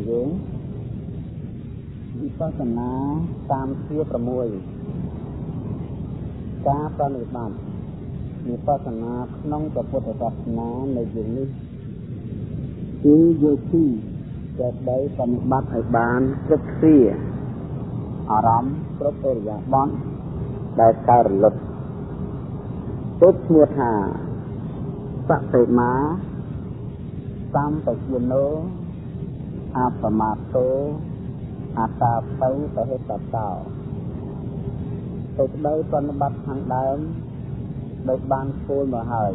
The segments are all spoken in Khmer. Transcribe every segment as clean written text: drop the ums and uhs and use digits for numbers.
យើងវិបស្សនាតាមជា6ការប្រតិបត្តិវិបស្សនាក្នុងពុទ្ធសាសនានៅយើងនេះគឺយកទីដែលប្រតិបត្តិឲ្យបានគ្រប់គ្រាអារម្មណ៍គ្រប់អរិយាបថដែលកើតរលត់ពុទ្ធឈ្មោះថាសតិមាសម្បជាណោអបមាតោអតាបៃបហេតតោទៅដោយប្រតិបត្តិខាងដើមដោយបានគោលមកហើយ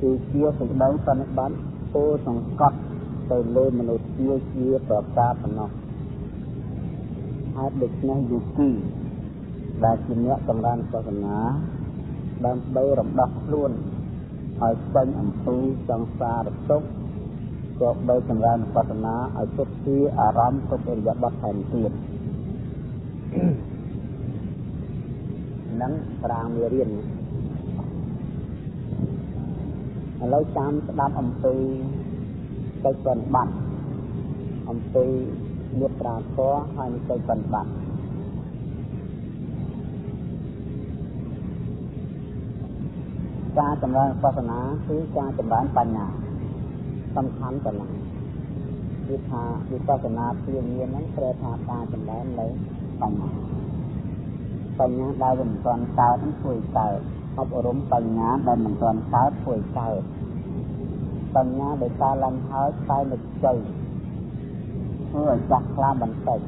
គឺជាសេចក្តីប្រតិបត្តិគោលសង្កត់ទៅលើមនុស្សជាប្រការប៉ុណ្ណោះហើយដូច្នេះយុគីដែលជាអ្នកចម្រើនសាសនាដើម្បីរំដោះខ្លួនឲ្យចេញអំពីសង្សារទុក្ខក៏បីចម្រើនសាសនាឲ្យទុកជាអារម្មណ៍ទុកអរិយបទថែមទៀតនឹងប្រាំមេរៀនឥឡូវចាំស្ដាប់អំពីកិច្ចប្រតិបត្តិអំពីមេត្តាធម៌ហើយកិច្ចប្រតិបត្តិការចម្រើនសាសនាគឺការចម្រើនបញ្ញាសំខាន់ប៉ុណ្ណាគឺថាវិបស្សនាព្រាញាហ្នឹងត្រូវថាការចម្រើននៅបញ្ញាដែលមិនទាន់កើតនឹងធ្វើកើតអប់រំបញ្ញាដែលមិនទាន់កើតធ្វើកើតបញ្ញាដែលកើតឡើងហើយតែមិនជ័យធ្វើឲ្យចាស់ខ្លាបន្តិច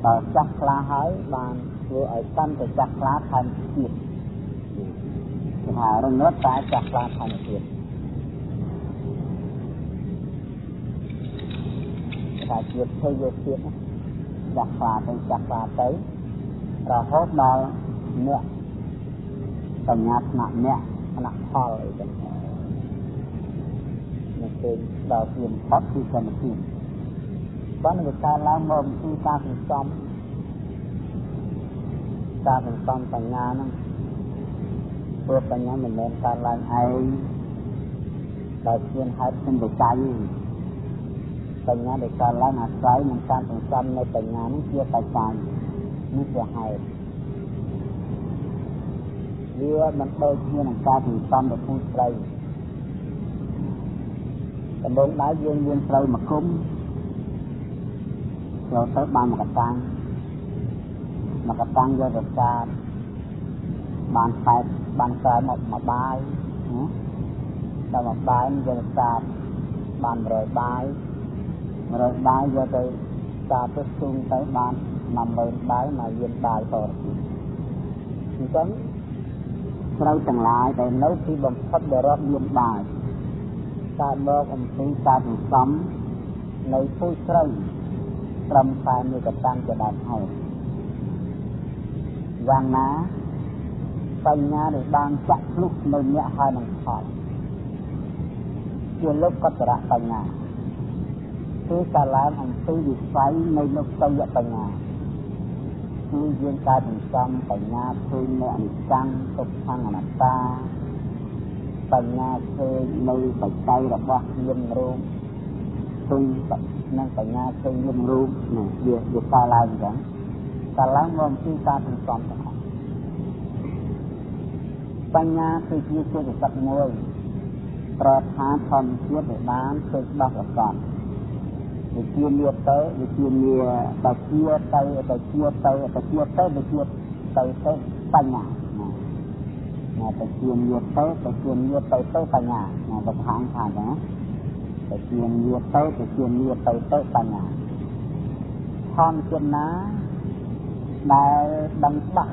ដល់ចាស់ខ្លាហើយបានធ្វើឲ្យកាន់តែចាស់ខ្លាថែមទៀតគេថារងត់តែចាស់ខ្លាថែមទៀតតែជាតិធ្វើយកទៀតចាស់ខ្លាទៅចាស់ខ្លាទៅរហូតដល់អ្នកបញ្ញាថ្នាក់អ្នកថ្នាក់ផលអីចឹងនេះគឺដល់ពីផុតគឺសមាធិបានវាកើតឡើងមកពីការសន្សំបញ្ញាហ្នឹងព្រោះបញ្ញាមិនមែនកើតឡើងឯងដោយមានហេតុเป็นปัจจัยបញ្ញាដែលកើតឡើងអាស្រ័យនឹងការសន្សំនៅបញ្ញានេះជាបច្ច័យនេះជាហេតុវាមិនដូចគ្នានឹងការសន្សំរបស់ស្រីដំបូងដើរយើងស្រូវមកគុំចូលទៅបានមកតាំងយកទៅកាត់បានខែបានកើមកបាយដល់មកបាយយកទៅកាត់បាន100បាយយកទៅកាត់ទៅជុំទៅបាន10000បាយមកយានបាយតទៅអញ្ចឹងស្រូវទាំងឡាយដែលនៅទីបំផុតដែលរកយានបាយកើតមកអំពីការសន្សំនៅពូជស្រូវត្រឹមតែមួយកតាំងជាដើមហើយយ៉ាងណាបញ្ញាដែលបានចាក់ភ្លុកនៅអ្នកហើយនឹងផលជាលោកកតរៈបញ្ញាគឺកាលឡើងអំពីវិស័យនៃលោកសយបញ្ញាគឺយើងការសន្សំបញ្ញាឃើញនៅអនិច្ចំទុក្ខអនត្តាបញ្ញាឃើញនៅបច្ច័យរបស់យានរូបឃើញនឹងបញ្ញាឃើញយានរូបនេះវាកាលឡើងអញ្ចឹងកាលឡើងមកអំពីការសន្សំទាំងអស់បញ្ញាគឺជាចេតសិកមួយប្រថាធម្មជាតិដែលបានធ្វើដោះប្រកបវិជាមាទៅវិជាមាទៅបញ្ញាណាទៅជាមាទៅបញ្ញាណាទៅខាងខាងណាទៅជាមាទៅបញ្ញាធម្មជាតិណាដែលដឹងច្បាស់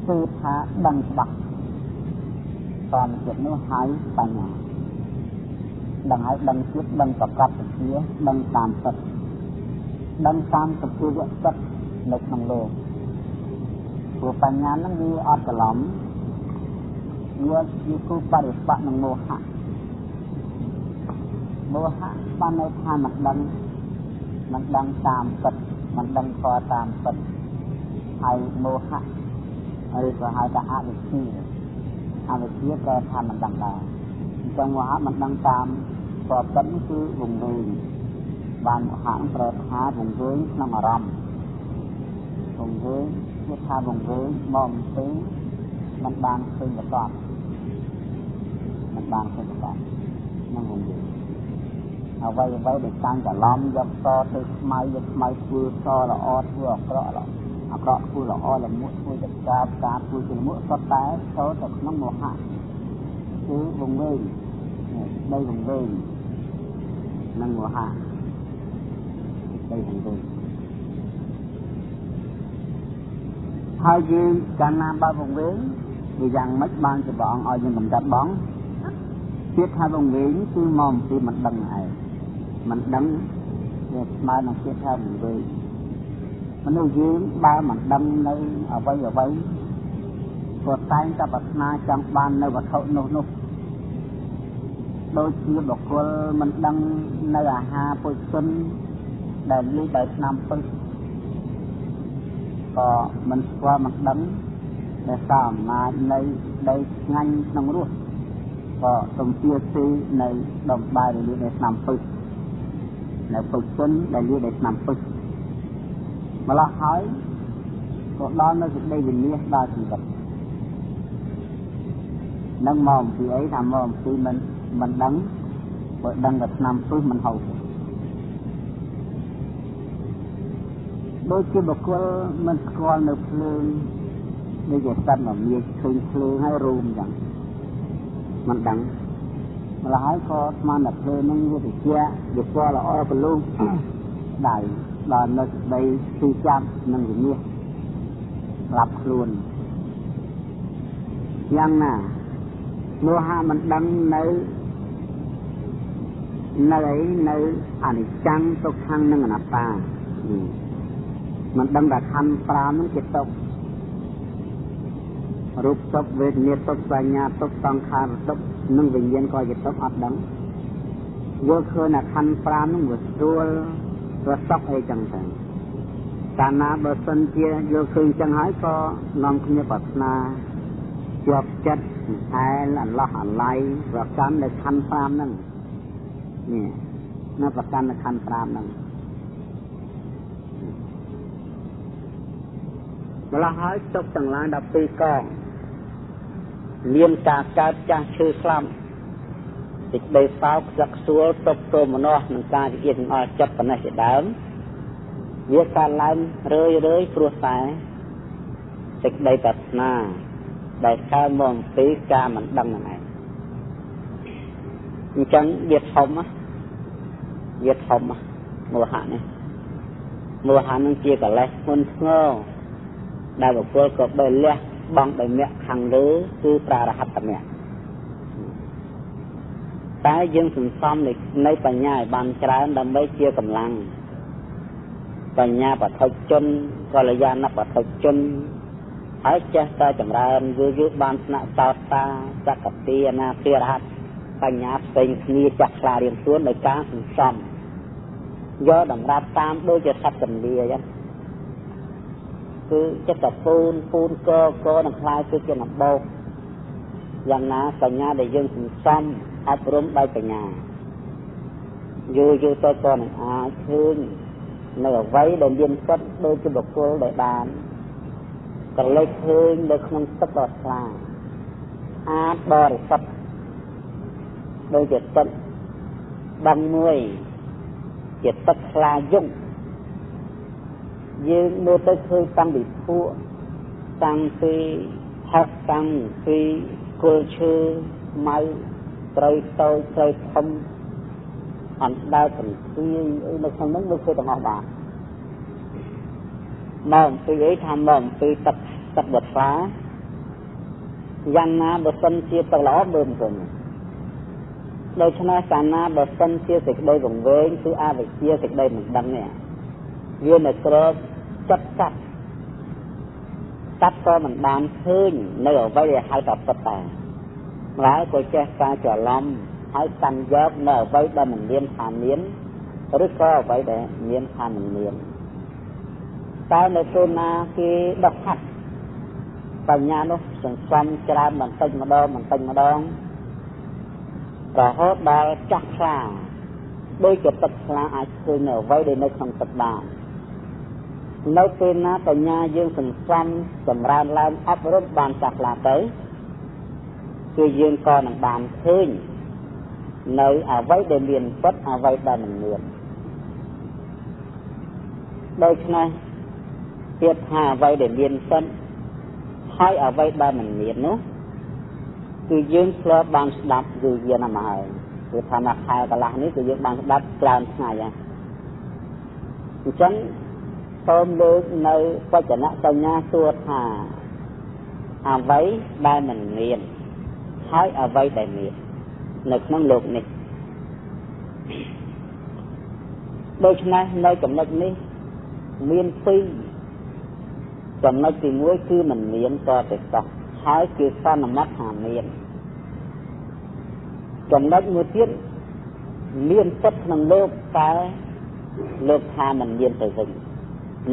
គឺថាដឹងច្បាស់ធម្មជាតិនោះហើយបញ្ញាដឹងហើយដឹងទៀតដឹងប្រកបវិជ្ជាដឹងតាមពិតដឹងតាមសភាវៈចិត្តនៅក្នុងលោកព្រោះបញ្ញាហ្នឹងវាអត់ច្រឡំវាជាគូបរិបត្តិនឹងមោហៈបាននៅថាមិនដឹងតាមពិតមិនដឹងខតាមពិតហើយមោហៈឬក៏ហៅថាអវិជ្ជាក៏ថាមិនដឹងដែរអញ្ចឹងមោហៈមិនដឹងតាម อบกันคือวงเวียนบางหางแปรหาวงเวียนน้ำอารมณ์วงเวียนที่ทาวงเวียนมองซื้อมันบางขึ้นกับก่อนมันบางขึ้นกับก่อนนั่งวงเวียนเอาไว้เด็กตั้งแต่ล้อมยกต่อตึกไม้คือต่อละออดเพื่อเกาะละเกาะคือละออดละมุดคือจะกาบคือจะมุดก็แต่เขาจะน้ำโมหะคือวงเวียนđây vòng vây năng mùa hạ đây vòng vây hai dương càng nam ba vòng vây vì rằng mấy ban cho bọn ở dân cầm chặt bón tiếp hai vòng vây cứ mong khi mình đâm này mình đâm để mai nó tiếp theo vòng vây mình nuôi dương ba mình đâm nơi ở vây vượt tay ta bật na trong ban nơi vật hậu nô đôi khi bậc cô mình đăng nơi là hà bồi xuân để đi tới năm phân có mình qua mặt đắng để sao mà nơi đây nhanh nông ruột có tổng chia si này đồng bài để đi đến năm phân để bồi xuân để đi đến năm phân mà là hỏi có đó nó được đây vì nghĩa ba sự vật nâng mồm thì ấy làm mồm thì mình đắng gặp năm phút mình hầu đôi khi bậc cô mình còn được lương bây giờ tâm là nhiều thường lương hay rùm rằng mình đắng mà là hãy có mà là lương nó như thế kia được qua là oi luôn đại là nó đây suy chăm nâng gì nhé lặp luôn nhưng nè mua ha mình đắng nơi ấy nơi ảnh trăng tục thăng nâng nạp ta mình đâm ra khăn pra nó kết tục rụp tục về nhiệt tục và nhà tục tăng khá tục nâng bình yên coi kết tục áp đắng vô khơi là khăn pra nó vượt rùa sóc ấy chẳng chẳng ta ná bờ sân kia vô khơi chẳng hỏi có nông kia bật na chọc chất hay là lo hẳn lại và cắn để khăn pra nâng nè nóประกันคันปรามนั่นเวลาหายจบต่างหลายดับปีกองเลี้ยงจากการจ้างชื่อคลำติดใบฟ้าจักสัวตบตัวมันนอหนังการจะเอียงจับปัญหาเสียดายเวียการไล่เรื่อยครัวสายติดใบตัดหน้าได้ข้ามองปีกามันดำยังไงจังเบียดหอมอ่ะเบียดหอมอ่ะมัวหาเนี่ยมัวหานั่งเกี่ยกับอะไรมันเงาได้บอกว่าก็ใบเลี้ยบังใบเมียขังหรือคือปลาระหัตเมียแต่ยังสุนทรในปัญญาบางครั้งดำใบเกี่ยกำลังปัญญาปัจจนกัลยาณปัจจนหายใจตาจังไรยุบานนาตาตาสักตีนาเพียรัตปัญญาเป็นมีจักรลาเรียนส่วนในการสุนทรย่อดำราตามโดยจะสับกันเดียยันคือจะกับปูนก็นำคลายคือจะนำโบกอย่างนั้นปัญญาได้ยังสุนทรอัปรมได้ปัญญาอยู่ตัวก่อนคืนในไว้เดินเย็นก็โดยจะบอกตัวได้บานก็เลยคืนโดยขนมตลอดกลางบริสุทธิ์โดยจะตัดบังมวยจะตัดคลายุ่งยืนโดยตัวเคยตั้งดิพัวตั้งปีทักตั้งปีกุลชื่อไม้ไตรโตไตรทำอันได้ถึงที่ในคำนั้นไม่เคยต้องเอาบาปมองปีấyทำมองปีตัดบทฟ้ายังนาบทสันเชียตลอดเดิมจนโดยชนะการนาบทสันเชียสิกได้วงเว้งคืออาวิเชียสิกได้เหมือนดังเนี่ยเยื่อในกรอบจัดตัดก็มันดามขึ้นในเอาไว้ให้ตัดแต่หลายก็แจ้งการจ่อล้อมให้กันยกในเอาไว้ได้เหมือนเลี้ยนผ่านเลี้ยนหรือก็ไว้ได้เลี้ยนผ่านเหมือนเลี้ยนแต่ในตัวนาคือดับหักปัญญาโน้สังสมจรามันตึงมาดอง រហូតដល់ចាស់ខ្លាដោយជាទឹកខ្លាអាចឃើញនៅអ្វីដែលនៅក្នុងទឹកបាននៅពេលណាបញ្ញាយើងសន្សំចម្រើនឡើងអប់រំបានចាស់ខ្លាទៅគឺយើងក៏នឹងបានឃើញនៅអ្វីដែលមានពិតអ្វីដែលមិនមានដូច្នេះទៀតថាអ្វីដែលមានពិតហើយអ្វីដែលមិនមាននោះគឺយើងធ្លាប់បានស្ដាប់យូរយារណាស់មកហើយគឺថាមកខែកន្លះនេះគឺយើងបានស្ដាប់ច្រើនថ្ងៃហើយអញ្ចឹងសូមលើកនៅបច្ចនសញ្ញាសួរថាអ្វីដែលមិនមានហើយអ្វីដែលមាននៅក្នុងโลกនេះដូច្នេះនៅចំណុចនេះមានពីរចំណុចទី1គឺមិនមានតតែសោះហើយគឺសន្មតថាមានចំណុចមួយទៀតមានចិត្តក្នុងโลกតែលោកថាមិនមានទៅវិញ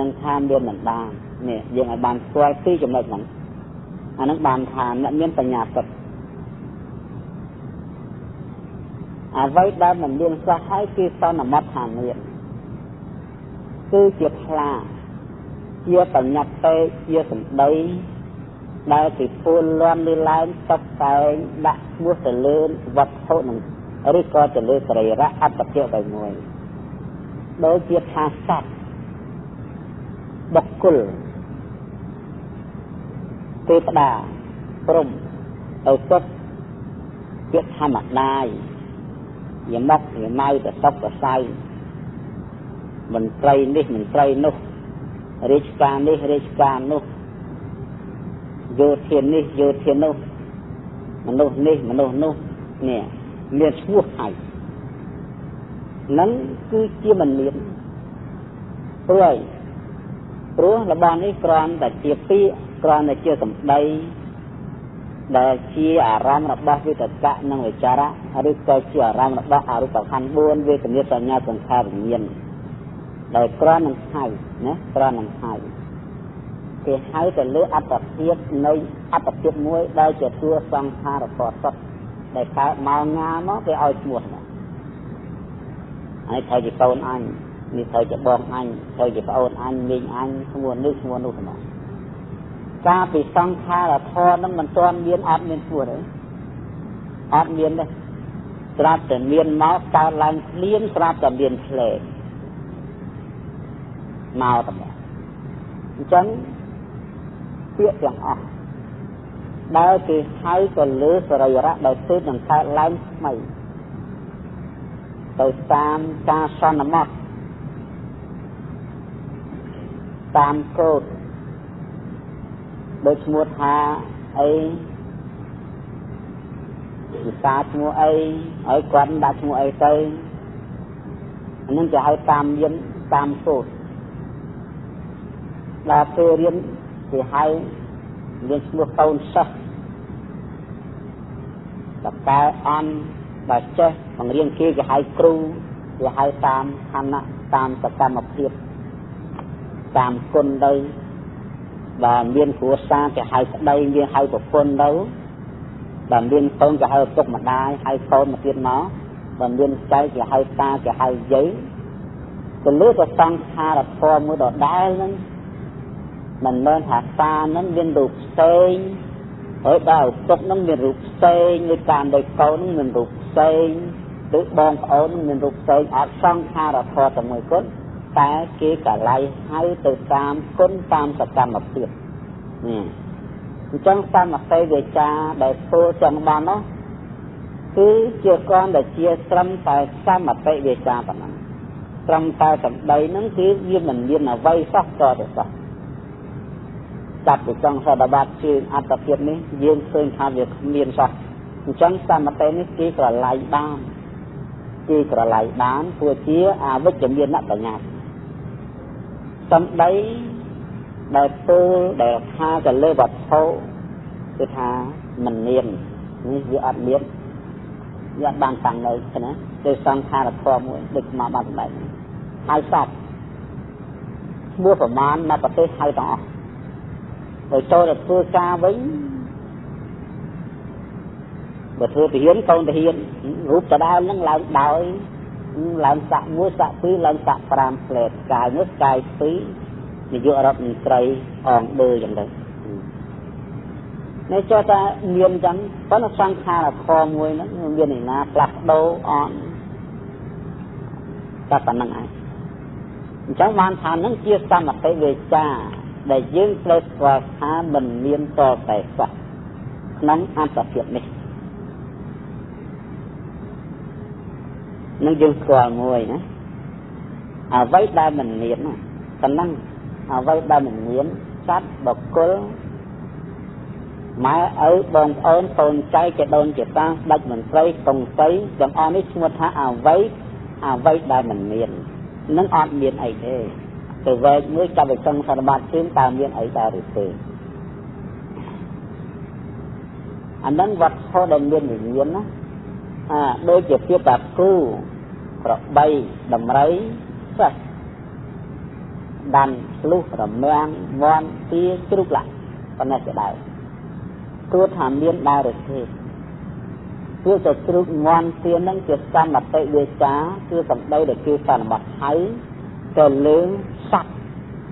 នឹងថាមានមិនបាននេះយើងឲ្យបានស្គាល់ពីរចំណុចហ្នឹងអានឹងបានថាអ្នកមានបញ្ញាពិតអ្វីដែលមិនមានសោះហើយគឺសន្មតថាមានគឺជាខ្លាជាបញ្ញត្តិជាសម្ដីដែលពីពូលលន់លើឡើងតបតែងដាក់ឈ្មោះទៅលើវត្ថុនឹងឬក៏ទៅលើសរីរៈអត្តភាពតែមួយដូចជាថាសត្វបុគ្គលទេវតាព្រំឪពុកជាធម្មតាយមកយម៉ៅទៅសពទៅសៅមន្ត្រីនេះមន្ត្រីនោះរាជការនេះរាជការនោះយោធានេះយោធានោះមនុស្សនេះមនុស្សនោះនេះមានឈ្មោះហើយនឹងគឺជាមិនមានព្រោះរបស់នេះគ្រាន់តែជាពាក្យគ្រាន់តែជាសម្ដីដែលជាអារម្មណ៍របស់វិតកៈនិងវិចារៈឬក៏ជាអារម្មណ៍របស់អរូបខណ្ឌ4វេទនាសញ្ញាសង្ខារវិញ្ញាណដែលគ្រាន់នឹងហៅណាគ្រាន់នឹងហៅគេហៅទៅលើអត្តភាពនៃអត្តភាពមួយដែលជាតួសង្ខារពសុទ្ធដែលកើតមកងាមកគេឲ្យឈ្មោះណាហើយត្រូវជាកូនអញនេះត្រូវជាបងអញត្រូវជាប្អូនអញមីងអញឈ្មោះនេះឈ្មោះនោះហ្នឹងការពីសង្ខារធម៌ហ្នឹងមិនទាន់មានអត់មានឈ្មោះទេអត់មានទេស្រាប់តែមានមកកើតឡើងភ្លាមស្រាប់តែមានផ្លែមកតែអញ្ចឹងពាក្យទាំងអស់ដែលគេហៅទៅលើសរីរៈដែលទើបនឹងកើតឡើងថ្មីទៅតាមការសន្មតតាមកូដដោយឈ្មោះថាអីវិសាឈ្មោះអីឲ្យគាត់ដាក់ឈ្មោះអីទៅអានឹងគេហៅតាមមានតាមកូដដល់ពេលរៀនគេហៅមានឈ្មោះកូនសិស្សតកើអន់បើចេះបង្រៀនគេហៅគ្រូគេហៅតាមឋានៈតាមសកម្មភាពតាមគុណទៅបើមានគ្រួសារគេហៅប្តីមានហៅប្រពន្ធទៅបើមានកូនគេហៅឪពុកម្ដាយហៅកូនមកទៀតមកបើមានចៅគេហៅតាគេហៅយាយទៅលើទៅសង្ខារធម៌មួយដដែលហ្នឹងមិនមែនថាតាហ្នឹងមានរូបផ្សេងហើយដល់ឪពុកហ្នឹងមានរូបផ្សេងឬតាមដោយកូនហ្នឹងមានរូបផ្សេងឬបងប្អូនហ្នឹងមានរូបផ្សេងអត់សង្ខារធម៌តែមួយគត់តែគេកលៃហៅទៅតាមគុណតាមសកម្មភាពអញ្ចឹងសមតិវិចាដែលធ្វើចំបាននោះគឺជាគ្រាន់តែជាត្រឹមតែសមតិវិចាប៉ុណ្ណឹងត្រឹមតែសម្ដីហ្នឹងគឺវាមិនមានអ្វីសោះតទៅសោះចាប់ពីចុងសតវត្សជើងអត្តភាពនេះយើងឃើញថាវាគ្មានសោះអញ្ចឹងសមតិនេះគេក្រឡៃបានគេក្រឡៃបានព្រោះជាអវិជ្ជមានបញ្ញាសម្ដីដែលពោលដែលថាទៅលើវត្ថុគឺថាមិនមាននេះវាអត់មានវាអត់បានតាំងនៅណាគឺសង្ខារធម៌មួយដូចមកបានសម្ដែងហើយសពឈ្មោះប្រមាណនៅប្រទេសហៅទាំងអស់ដោយចូលទៅធ្វើការវិញ và thưa thì hiến con thì hiến rút cho đau nó làm đói làm sạc mua sạc phí làm sạc pram plệt cài nước cài phí thì dựa rập cây on bơi chẳng đấy nếu cho ta miên chẳng có nó sang kha là kho mùi nó miên này là lạc đâu on ta phải năng ai chẳng hoàn thành nó chia xa mặt cái về cha để dương lên và khá mình miên to tài phật nóng an tập hiện này nó dương qua mùi nữa với đa mình miên khả năng với đa mình miên sát bọc cố máy ở bồng ơn tồn cháy chạy đồn chạy ta đạch mình xây tùng xây chẳng on ít mua thả với đa mình miên nó on miên ấy thế từ về mới cho về trong sản bát chuyên ta miên ấy ta được từ anh đang vật khó đồng miên mình miên đó đôi chụp phía tạp khu rồi bay đầm rấy sạch đàn lúc rồi mang von tia chút lại con này sẽ đại tôi tham miên đa được thế tôi sẽ chút von tia nâng chụp sang mặt tay về cá tôi cầm đây để kêu sản bát thấy cho lớn sạch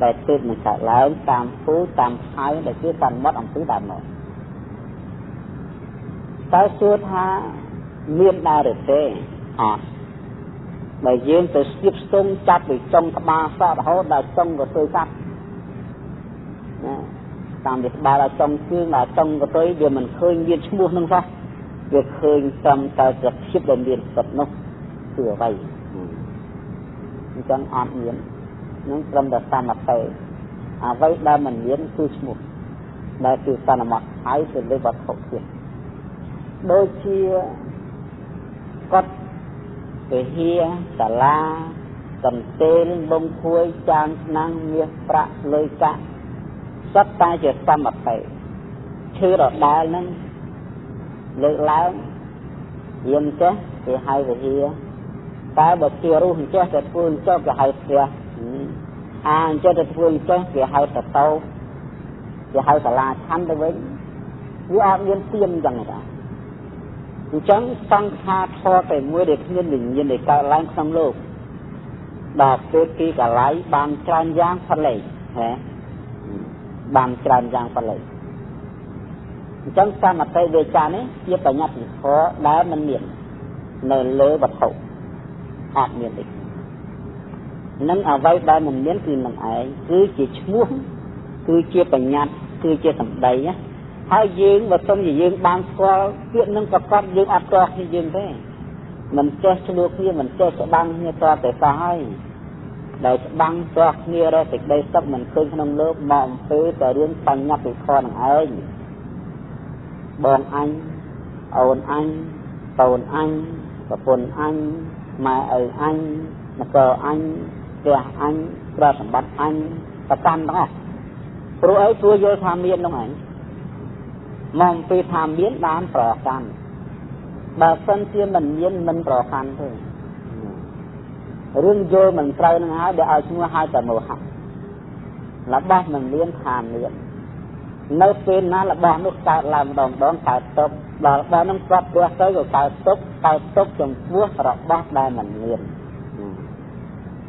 để tôi mình sẽ lớn tam phú tam thái để kêu sản mất ông tứ đàn nội cái xưa tha miên đa được thế bởi dương từ xếp sung chắp vì trong các ba sao hô là trong của tôi cắt tạm biệt ba là trong chương là trong của tôi vì mình khơi nhiên mua nâng ra việc khơi trong ta giật xếp đồng điện Phật nó sửa vậy chẳng ổn miễn những trong đó ta mặt tệ với đa mình miễn cư một đại từ ta là mặt ái từ lấy vật hậu thiệt đôi chia có cái hia xà la cầm tên bông khuôi trang năng miếng bạc lơi cạn sắp tay chỉ ta mặt tệ chưa đọt đá nâng lợi láo yên chết thì hay về hia cái bậc kia ruộng chết thì phương cho cái hai xe cho thì phương chết thì hai tờ tàu thì hai tờ la chăn tới với ông yên tiêm rằng này đã chẳng tăng tha tho tại mua để nhân mình nhân để cả láng xong lô đọc cái kia cả lái bàn tràn giang phát lệ bàn tràn giang phát lệ chẳng sao mà tay về cha ấy chia cả nhặt thì khó đá mình miệng nơi lỡ vật hậu hạt miệng địch nâng ở vai đá mình miếng thì mình ấy cứ chỉ muốn cứ chia cả nhặt cứ chia tầm đầy á hai dương và trong gì dương ban qua chuyện nâng cặp dương áp cho như dương thế mình chơi cho được như mình chơi sẽ băng như cho tại sao hay để băng cho như đó thì đây sắp mình khơi trong lớp mỏng phê và riêng bằng nhặt thì con ấy bọn anh ồn anh tồn anh và phồn anh mà ở anh mà cờ anh kẻ anh ra sản bắt anh và căn đó rồi ấy tôi vô tham miên đâu anh mong phê tham biến đám rõ khăn bà sân kia mình nhiên mình rõ khăn thôi rương vô mình trao năng áo để ở chung hai tờ màu hẳn là bác mình liên tham miên nơi bên nó là bác nước ta làm đồng đón cài tốc là bác nó có bữa tới rồi cài tốc trong vuốt rõ bác đây mình miên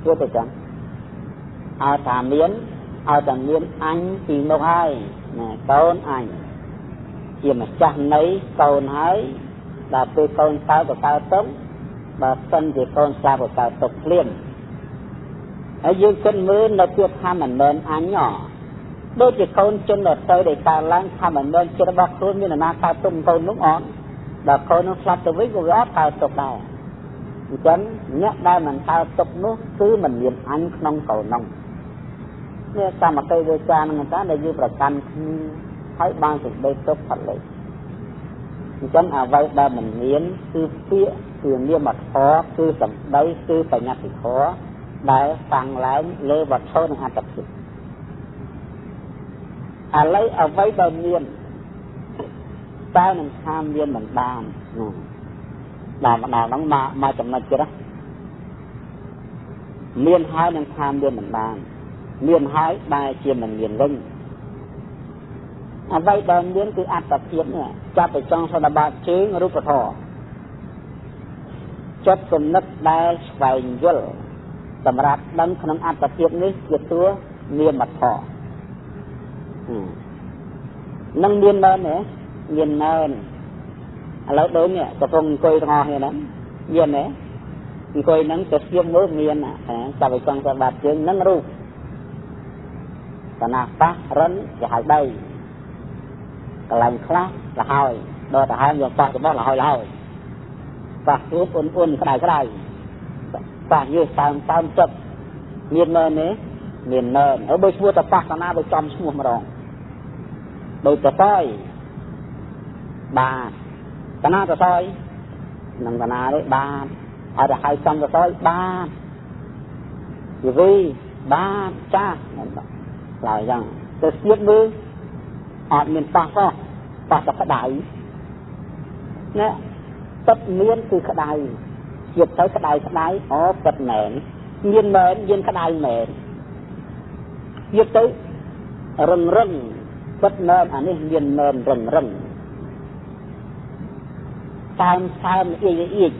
chưa thể chẳng ai tham miên anh tìm đâu ai con anh chỉ mà chẳng lấy con hái là từ con sao của cao tốc và sân thì con sao của cao tốc liền ở dưới cơn mưa nó tuyệt tham mình nên anh nhỏ đôi chỉ con chân ở tới để cao láng tham mình nên chưa bác luôn như là na cao tốc con lúc ổn và con nó sắp tới với của gót cao tốc này chấn nhắc đây mình cao tốc nước cứ mình liền anh nông cầu nông như sao mà cây về cha người ta để như là căn thấy ban thực đây tốt thật lấy chẳng vậy ba mình miễn cứ phía từ nghiêm mặt khó cứ tầm đấy cứ phải nhặt thì khó để tăng lại lê vật thôi là tập sự lấy ở vậy ba miễn ta mình tham miễn mình bàn nào đóng mà chậm này chưa đó miễn hai mình tham miễn mình bàn miễn hai ba chia mình miễn linh អ្វីដែលមានគឺអត្តភាពនេះចាប់ទៅចង់សន្បាតជើងរូបធម៌ចិត្តគំនិតដែលស្វែងយល់សម្រាប់ដឹងក្នុងអត្តភាពនេះជាតួនាមធម៌នឹងមានមែនទេមានមែនឥឡូវដូចនេះកំពុងអង្គុយទាំងអស់គ្នាហ្នឹងមានទេអង្គុយហ្នឹងទៅស្ទាបមើលមានចាប់ទៅចង់សន្បាតជើងនឹងរូបកណាប៉ះរិនគេហៅដីកន្លែងខ្លះលហើយដល់ទៅហើយយកប៉ះរបស់លហើយប៉ះជួបអ៊ុនក្តៅប៉ះយឺសតាមចិត្តមានមែនទេមានមែនហើយបើឈ្មោះតប៉ះកណាទៅចំឈ្មោះម្ដងដោយតតយបាទកណាតតយនឹងកណាទេបាទហើយទៅហៅចំតតយបាទយវីបាទចាស់ហ្នឹងឡើយយ៉ាងទៅស្ទាបមើលអត់មានប៉ះតែក្តៅណាទឹកមានគឺក្តៅជាតិទៅក្តៅអូពិតមែនមានមែនយើងក្តៅមែនជាតិទៅរឹងពិតមែនអានេះមានមែនរឹងសើមអៀក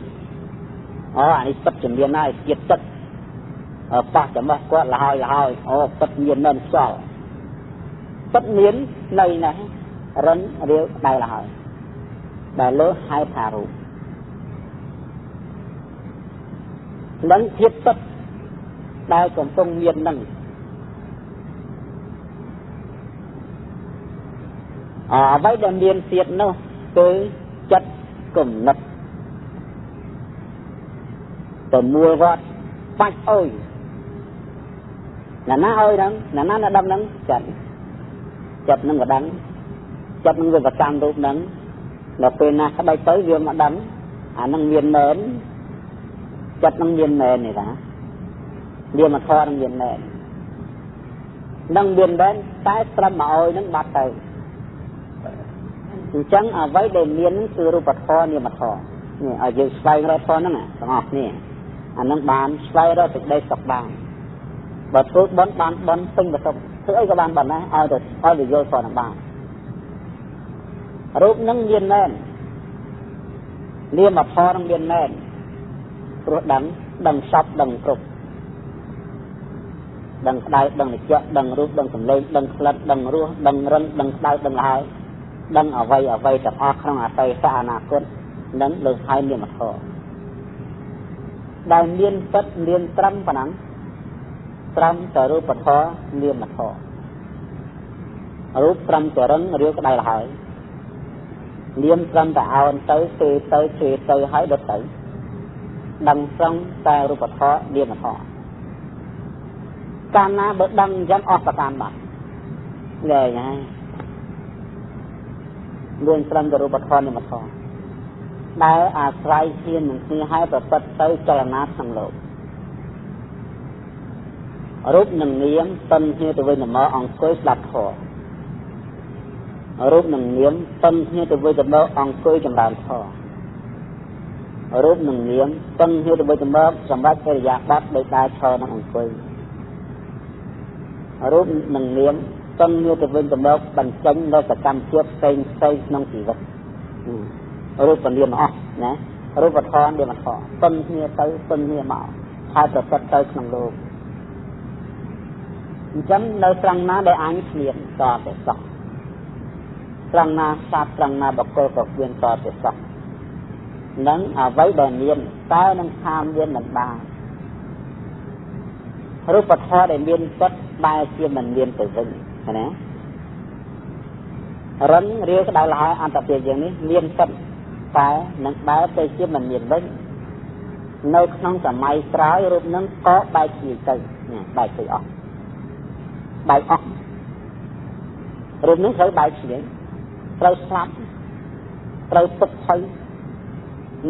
អានេះពិតជំនាញហើយជាតិទឹកប៉ះចំោះគាត់លហើយអូពិតមានមែនខ្យល់ពិតមាននៅណារិនរាវដៃលហើយដែលលើហៅថារូបនឹងភាពពិតដែលកំពុងមាននឹងអ្វីដែលមានទៀតនោះគឺចិត្តគំនិតទៅមួយវត្តបាច់អុយណាអុយហ្នឹងណាដឹងហ្នឹងចិត្តនឹងក៏ដឹងចិត្តនឹងវាប្រកាន់រូបហ្នឹងដល់ពេលណាក្តៅទៅវាមកដឹងអានឹងមានមែនចិត្តនឹងមានមែននេះណាវាមកធរនឹងមានមែននឹងមានមែនតែត្រឹមមកអុយនឹងបាត់ទៅអញ្ចឹងអ្វីដែលមានគឺរូបធម៌នាមធម៌នេះឲ្យយើងស្វែងរកធម៌ហ្នឹងទាំងអស់គ្នាអានឹងបានស្វែងរកសេចក្តីសុខបានបើធ្វើបន់បានបន់ពេញប្រសពធ្វើអីក៏បានបានដែរឲ្យវាយល់ធម៌នឹងបានរូបនឹងមានមែននាមធម៌នឹងមានមែនព្រោះដឹងសពដឹងគ្រប់ដឹងក្តៅដឹងត្រជាក់ដឹងរូបដឹងសម្លេងដឹងក្លិនដឹងរសដឹងរិនដឹងក្តៅដឹងលហើយដឹងអ្វីទាំងអស់ក្នុងអតីតអនាគតនឹងលើកហើយនាមធម៌ដែលមានពិតមានត្រឹមប៉ុណ្ណឹងត្រឹមតែរូបធម៌នាមធម៌រូបត្រឹមតែរឹងរាវក្តៅលហើយនាមត្រឹមតែអោនទៅទៅហើយដុតទៅដឹងត្រឹមតែរូបធម៌នាមធម៌កាលណាបើដឹងអញ្ចឹងអស់ប្រការបាត់លែងហើយមានត្រឹមតែរូបធម៌នាមធម៌ដែលអាស្រ័យគ្នានឹងគ្នាហើយប្រព្រឹត្តទៅចលនាក្នុងលោករូបនឹងនាមតន់គ្នាទៅវិញទៅមកអង្គុយស្ដាប់ធម៌រូបនឹងនាមតន់គ្នាទៅវិញទៅមកអង្គុយចម្រើនធម៌រូបនឹងនាមតន់គ្នាទៅវិញទៅមកសម្រាប់កិរិយាបថដោយដើរឈរនិងអង្គុយរូបនឹងនាមតន់គ្នាទៅវិញទៅមកបញ្ចេញនៅសកម្មភាពផ្សេងក្នុងជីវិតរូបនាមអស់ណារូបធម៌នាមធម៌តន់គ្នាទៅតន់គ្នាមកហើយប្រព្រឹត្តទៅក្នុងលោកអញ្ចឹងនៅត្រង់ណាដែលអញគ្មានតទៅសោះត្រង់ណាសាស្ត្រត្រង់ណាបកគលក៏គ្មានតទៅសោះនឹងអ្វីដែលមានតែនឹងខាមមានមិនបានរូបធម៌ដែលមានពិតបែរជាមិនមានទៅវិញណារិនរាវក្តៅលហើយអន្តពាយ៉ាងនេះមានពិតតែនឹងបែរទៅជាមិនមានវិញនៅក្នុងសម័យក្រោយរូបនឹងក៏បែកជាទៅបែកទៅអស់បែកអស់រូបនឹងត្រូវបែកជាត្រូវស្លាប់ត្រូវទុកថយ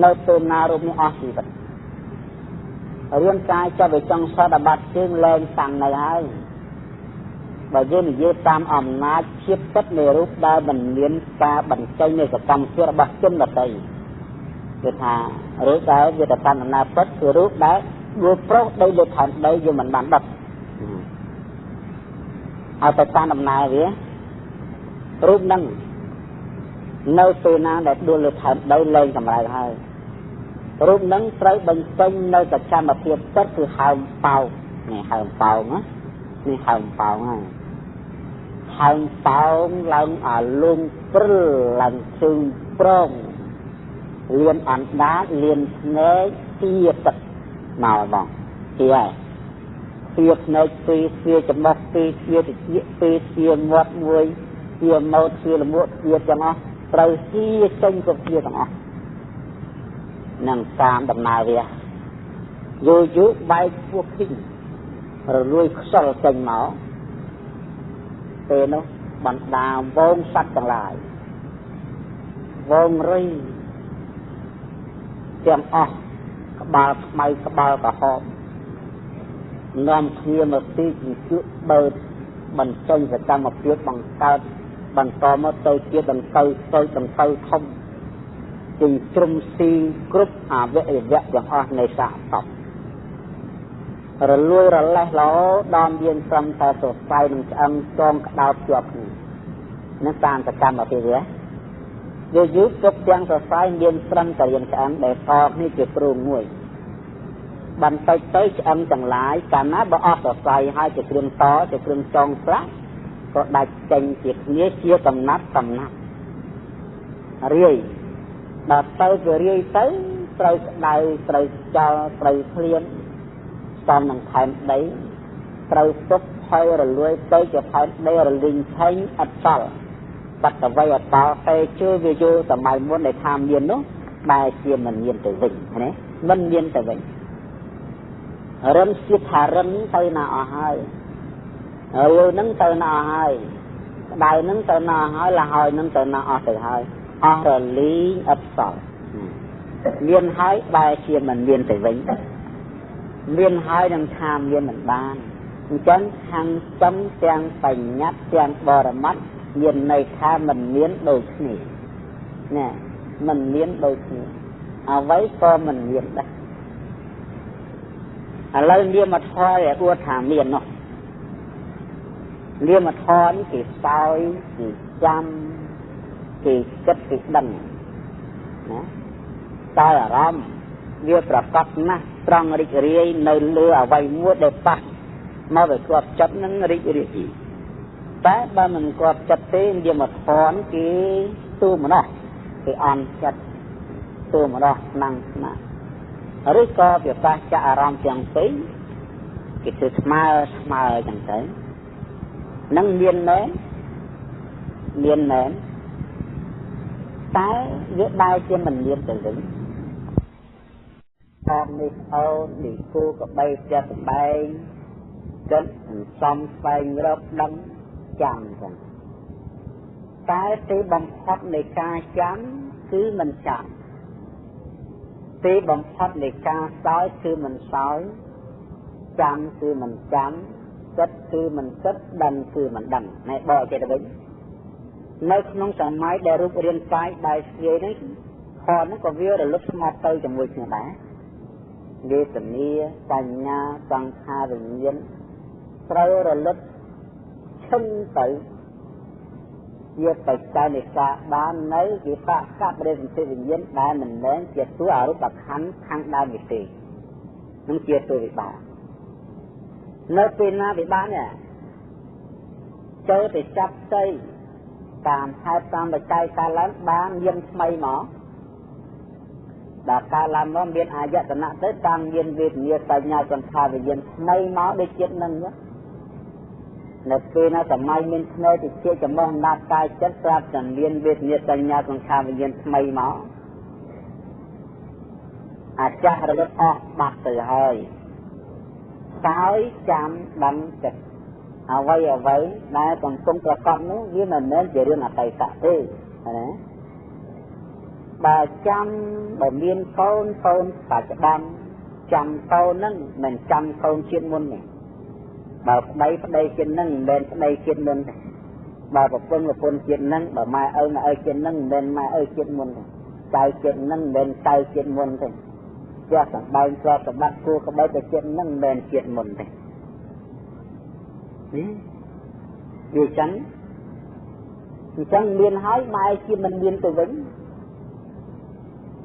នៅពេលណារូបនេះអស់ជីវិតរាងកាយចាប់ទៅចង់សតបាត់ជើងលែងតាំងនៅហើយបើយើងនិយាយតាមអំណាចភាពពិតនៃរូបដែលមិនមានការបញ្ចេញនៃសកម្មភាពរបស់ជនដទៃគឺថារូបដែលវាទៅតាមអំណាចពិតគឺរូបដែលដួលប្រុសដោយលើឋានដីយើងមិនបានដុតឲ្យទៅតាមដំណើរវា รูปนั่งនៅពេលណាដែលដួលលើថើបដីលែងកម្រើហើយរូបនឹងត្រូវបញ្ចេញនៅសកម្មភាពចិត្តគឺហើមប៉ោងនេះហើមប៉ោងណានេះហើមប៉ោងហ្នឹងហើមប៉ោងឡើងអាលងព្រិលឡើងជើងប្រងលៀនអណ្ដាតលៀនភ្នែកទាទឹកមកបងទីហើយទាភ្នែកពីទាចំោះពីទាតិចពីទាមាត់មួយទាម៉ូតទាលមួកទាទាំងអស់ត្រូវទាចេញគ្រប់ទាទាំងអស់នឹងតាមដំណើរវាយូរយូរបែកពោះឃីងរលួយខ្សលចេញមកពេលនោះបណ្ដាវងសត្វទាំងឡាយវងរីទាំងអស់ក្បាលខ្មៅក្បាលក្រហមនាំគ្នាមកទីជញ្ជក់បើបញ្ចេញសកម្មភាពបង្កើតបន្តមកទៅជាដង្កូវទៅដង្កូវធំជាជ្រុំស៊ីគ្រប់អវយវៈទាំងអស់នៃសាកតបរលួយរលេះល្អដល់មានត្រឹមតែសរសៃនឹងឆ្អឹងចងក្តោបជាប់គ្នានឹងតាមសកម្មភាពវាយូរយូរទុកទាំងសរសៃមានត្រឹមតែរៀងឆ្អឹងដែលតបនេះជាព្រោងមួយបន្តិចទៅឆ្អឹងទាំងឡាយកាលណាបើអស់សរសៃហើយជាគ្រឿងតជាគ្រឿងចងប្រាក់ក៏ដាច់ចេញពីគ្នាជាកំណាត់រាយដល់ទៅវារាយទៅត្រូវក្តៅត្រូវចោលត្រូវឃ្លានសំនឹងថែមដីត្រូវទុកហើយរលួយទៅជាថែមដីរលីងឆេញអត់សល់បាត់ទៅវៃអត់តតែជួយវាយូរសម័យមុនដែលថាមាននោះបែរជាមិនមានទៅវិញណាមិនមានទៅវិញរឹមសិថារឹមទៅណាអស់ហើយហើយនឹងទៅណាអស់ហើយក្តៅនឹងទៅណាហើយលហើយនឹងទៅណាអស់ទៅហើយអស់រលីងអត់សល់មានហើយបែរជាមិនមានទៅវិញមានហើយនឹងថាមានមិនបានអញ្ចឹងខាងចំទាំងបញ្ញត្តិទាំងបរមត្តមានន័យថាមិនមានដូចគ្នាណាមិនមានដូចគ្នាអ្វីក៏មិនមានដែរឥឡូវនាមធម៌ដែលអួតថាមាននោះនាមធម៌នេះគេសោយគេចាំគេគិតគេដឹងណាតើអារម្មណ៍វាប្រកបណាស់ត្រង់រីករាយនៅលើអ្វីមួយដែលប៉ះមកវាគាត់ចិត្តនឹងរីករាយតែបើមិនគាត់ចិត្តទេនាមធម៌គេទូម្ដងគេអន់ចិត្តទូម្ដងស្នាំងស្មាឬក៏វាប៉ះចាក់អារម្មណ៍ទាំងពីរគេធ្វើស្មើចឹងទៅនឹងមានមែនតែវាបែរជាមិនមានទៅវិញអមនេះអូននេះគូក៏បីចិត្តសម្បែងចិត្តសំស្វែងរកដឹងចាំចឹងតែទីបំផុតនៃការចាំគឺមិនចាំទីបំផុតនៃការសោយគឺមិនសោយចាំគឺមិនចាំគិតគឺមិនគិតដឹងគឺមិនដឹងណែបកចេះទៅវិញនៅក្នុងសម័យដែលរូបរាងកាយដែលស្គាយនេះខនហ្នឹងក៏វារលត់ស្មត់ទៅជាមួយគ្នាដែរវេទនាបញ្ញាសង្ខារវិញ្ញាណត្រូវរលត់ឈឹងទៅជាបច្ច័យនៃការបាននៅវិបាកកបរិសន្ធិវិញ្ញាណដែលមិនមែនជាតួអរូបខណ្ឌខាងដើមនេះទេនឹងជាតួវិបាកនៅពេលណាវិបាកនេះចូលទៅចាប់ផ្ទៃតាមហេតុតាមបច្ច័យកាលឡើងបានមានថ្មីមកដល់កាលឡើងមកមានអាយតនៈទៅតាមមានវេទនាបញ្ញាសង្ខារវិញ្ញាណថ្មីមកដូចជាតិនឹងនៅពេលណាសម័យមានភ្នែកទៅជាចំណងណាត់កាយចិត្តប្រាប់តែមានវេទនាបញ្ញាសង្ខារវិញ្ញាណថ្មីមកអាចារ្យរលត់អស់បាត់ទៅហើយសោយចាំដឹងចិត្តអ្វីដែលកំពុងប្រកបនោះវាមិនមែនជារឿងអតីតទេណាបើចាំបើមានកូនបច្ចុប្បន្នចាំកូនហ្នឹងមិនចាំកូនជាតិមុនទេបើប្តីជាតិហ្នឹងមិនមែនប្តីជាតិមុនទេបើប្រពន្ធជាតិហ្នឹងបើម៉ែឪជាតិហ្នឹងមិនមែនម៉ែឪជាតិមុនទេចៅជាតិហ្នឹងមិនមែនចៅជាតិមុនទេជាសម្បែងស្របសម្បត្តិគួរក្បៃទៅជាតិហ្នឹងមិនមែនជាតិមុនទេវាចឹង chẳng miền hói mai khi mình miền từ vĩnh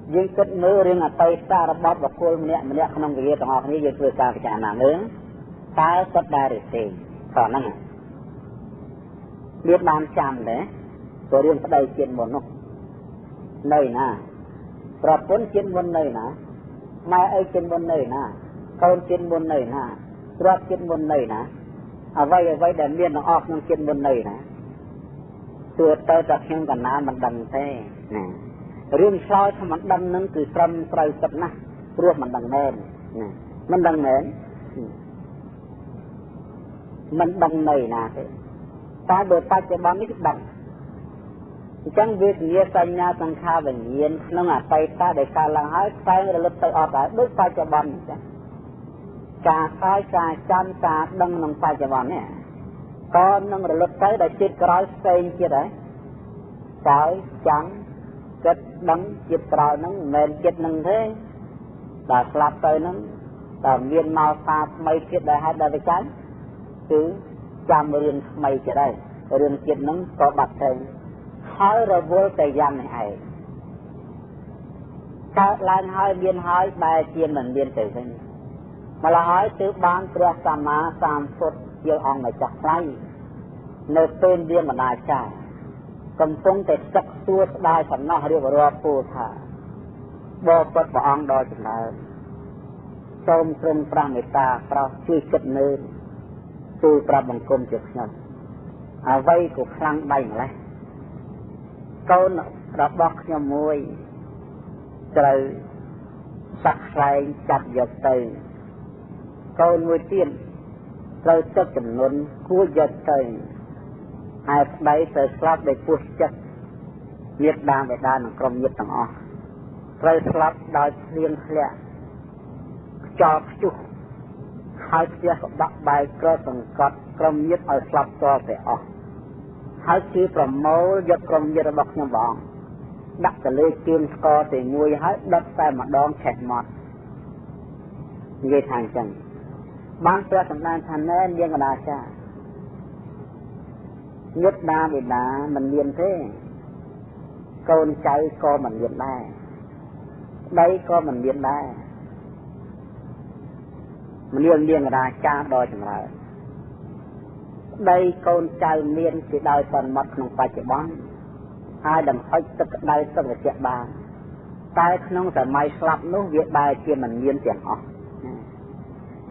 nhưng kết mơ riêng là tay ta đã bóp vào cô mẹ không cái gì trong họ như vậy vừa cả cái nào nữa ta xuất ra được thì còn năng biết ban chạm đấy rồi riêng đây chuyện một nó nơi nè rồi bốn chuyện một nơi nè mai ấy chuyện một nơi nè con chuyện một nơi nè rồi chuyện một nơi nè à vay để miền nó ọp những chuyện một nơi nèตัวเตอร์จากเชียงกันน้ำมันดังแท้นะเรื่องซอยถ้ามันดังนั้นคือตรำไตรสัตนะรวมมันดังแน่นนะมันดังแน่นมันดังในนะตาโดยปัจจุบันนี้ดังจังเวทเนียสัญญาสังขารแบบเย็นน้องอาไปตาได้การละหายไประลึกไปออกไปด้วยปัจจุบันจ้าคล้ายจ้าจำจ้าดังน้องปัจจุบันเนี่ยก็นั่งระลึกไปได้จิตกระไรเซ็งจิตได้ใจจังจิตดังจิตกระไรนั่งเมนจิตนั่งเท่แต่สลับไปนั่งแต่เวียนมาตาไม่จิตได้ให้ได้ไปใจคือจำเรียนไม่จะได้เรียนจิตนั่งก็บัดเองให้เราโวยแต่ยันให้การลายให้เบียนให้ใบเทียนเหมือนเบียนเฉยๆมาละให้ซื้อบ้านเปลือกสามาสามฟุตเกี่ยวอ่องมาจากไรในเป็นเรียนมาได้ใช่กำปงแต่จักตัวได้สำนักเรียกว่ารอปูธาบอกปัดบ่อ่องดอยจังเลยส้มตรงปรางเมตตาเราช่วยจัดเนินตัวปราบังคมเจ็บเงินเอาไว้กูคลั่งใบมาเลยก้นเราบอกยมวยเจอสักใครจับหยดเตยก้นมวยเตี้ยนเราจะจำนวนกู้หยดเตยหายไปเตยสลับได้พูดจัดเย็ดดางไปด้านกรมเย็ดต่างออกเราสลับได้เรียงเคลียจอบจุกหายเสียกับดักใบกระสังกัดกรมเย็ดเอาสลับตัวไปออกหายชีประโมยกรมเย็ดบอกยังบอกดักจะเลยกินสกอแต่มวยหายดักแต่มาดองแฉกหมดเยี่ยทางจังบางเปลือกสำนักทันแน่เลี้ยงกระดาษจ้ายึดดาบิดามันเรียนเท่โกนใจก็มันเรียนได้ได้ก็มันเรียนได้มันเลี้ยงกระดาษจ้าโดยจังไรได้โกนใจเรียนสิได้ตอนมัดของปัจจุบันให้ดังให้ตึกได้ตึกเสียบาแต่ขนมแต่ไม่สลับนู้เวียดได้เกี่ยมันเรียนเสียงออก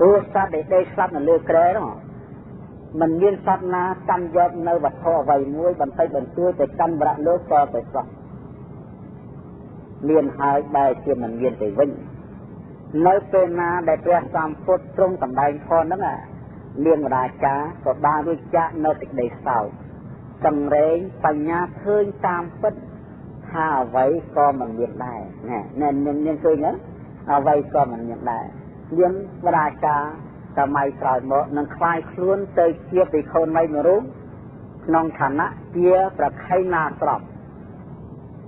ตัวสัตว์ได้สัตว์มันเลือกแกล้งมันเลี้ยงสัตว์นะกันยอดในวัดทอไว้มวยบันไดบันตัวแต่กันบระเลือกก็ไปสักเลี้ยงหายได้เกี่ยมันเลี้ยงไปวิ่งในเป็นนาได้เปรียบสามฟุตตรงตำแหน่งพอนั่นแหละเลี้ยงราชาก็บาด้วยจะในติดได้เศร้าจังเรงปัญญาเพิ่งตามฟุตถ้าไว้ก็มันเลี้ยงได้เนี่ยเนี่ยเคยเงี้ยเอาไว้ก็มันเลี้ยงได้เลี้ยงราชาทำไมปล่อยหมดนั่งคลายคล้วนเตยเกียบไปคนไม่รู้น้องฐานะเกียประไคนาตรอบ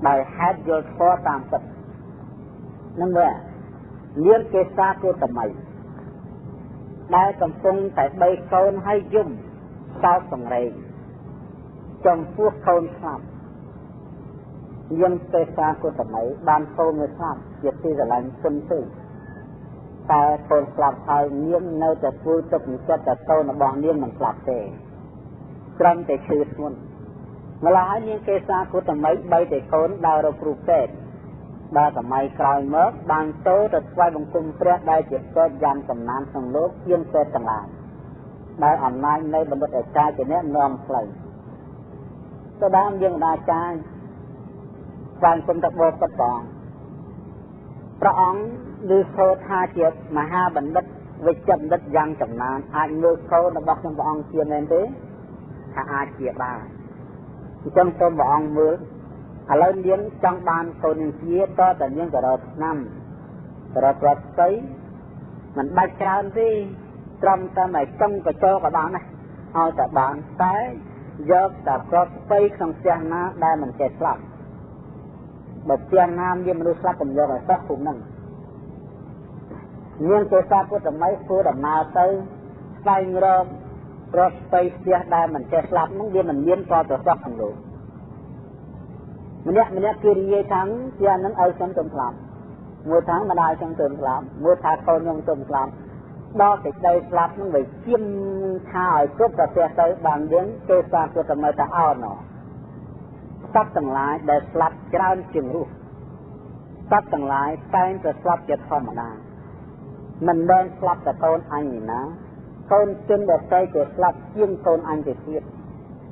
ได้แฮดโยธาตามฟุตนั่นแหละเลี้ยงเกษาตัวทำไมได้กำปงแต่ใบโคนให้ยุ่มเศร้าสังเรงจงพวกโคนทราบยังเกษาตัวทำไมบานโคนไม่ทราบเกียรติสลันคนซื่อแต่คนกลับไทยเลี้ยงในแต่พูดตกจะแต่โตนบองเลี้ยงมันกลับเตะกรำแต่ชื่อทุนเวลาเลี้ยงเกษาตัวทำไมใบแต่โคนดาวเราปลูกเตะได้ทำไมกลายเมื่อบางโตแต่ไว้บางคุมเปรี้ยได้เจ็บก็ยันกำนันของโลกยื่นเศษต่างหากได้อ่อนน้อยในบรรดาเอกชายจะแนะนำใครก็ได้ยังได้ใจการคุมตะโบกระป๋องพระองค์ดูโซธาเจ็บมหาบัณฑิตวิจัยบัณฑิตยังกำนันอาจมือเขาในบอกพระองค์เชียร์เองดิถ้าอาเชียร์บ้าจังตัวพระองค์มืออะไรเลี้ยงจังบานคนเชียก็แต่ยังกระโดดน้ำกระโดดปลดใสมันใบกรานที่ตรมแต่ไหนจังกระโจกระบานนะเอาแต่บานแต่ยกแต่ปลดไปของเสียงน้ำได้มันเจ็บหลับแบบเสียงน้ำยิ่งมันรู้สึกเป็นโยกสักขุมนั่งเงี้ยเกษาพูดแต่ไม่พูดแต่มาเตยใส่เริ่มปลดไปเสียได้มันเจ็บหลับนั่งเดียวมันเลี้ยงพอตัวสักขันดู ម្នាក់គេនិយាយថាជាហ្នឹងឲ្យខ្ញុំទៅស្លាប់មួយថាម្ដាយខ្ញុំទៅស្លាប់មួយថាកូនខ្ញុំទៅស្លាប់ដល់តែទៅស្លាប់ហ្នឹងវាជាមថាឲ្យគ្រប់ប្រទេសទៅបានយើងគេសាទៅតែមកតែអោណោសត្វទាំងឡាយដែលស្លាប់ច្រើនជាងរស់សត្វទាំងឡាយតែងតែស្លាប់ជាធម្មតាមិនមែនស្លាប់តែកូនអញណាកូនជនដែលតែទៅស្លាប់ជាងកូនអញទៅទៀត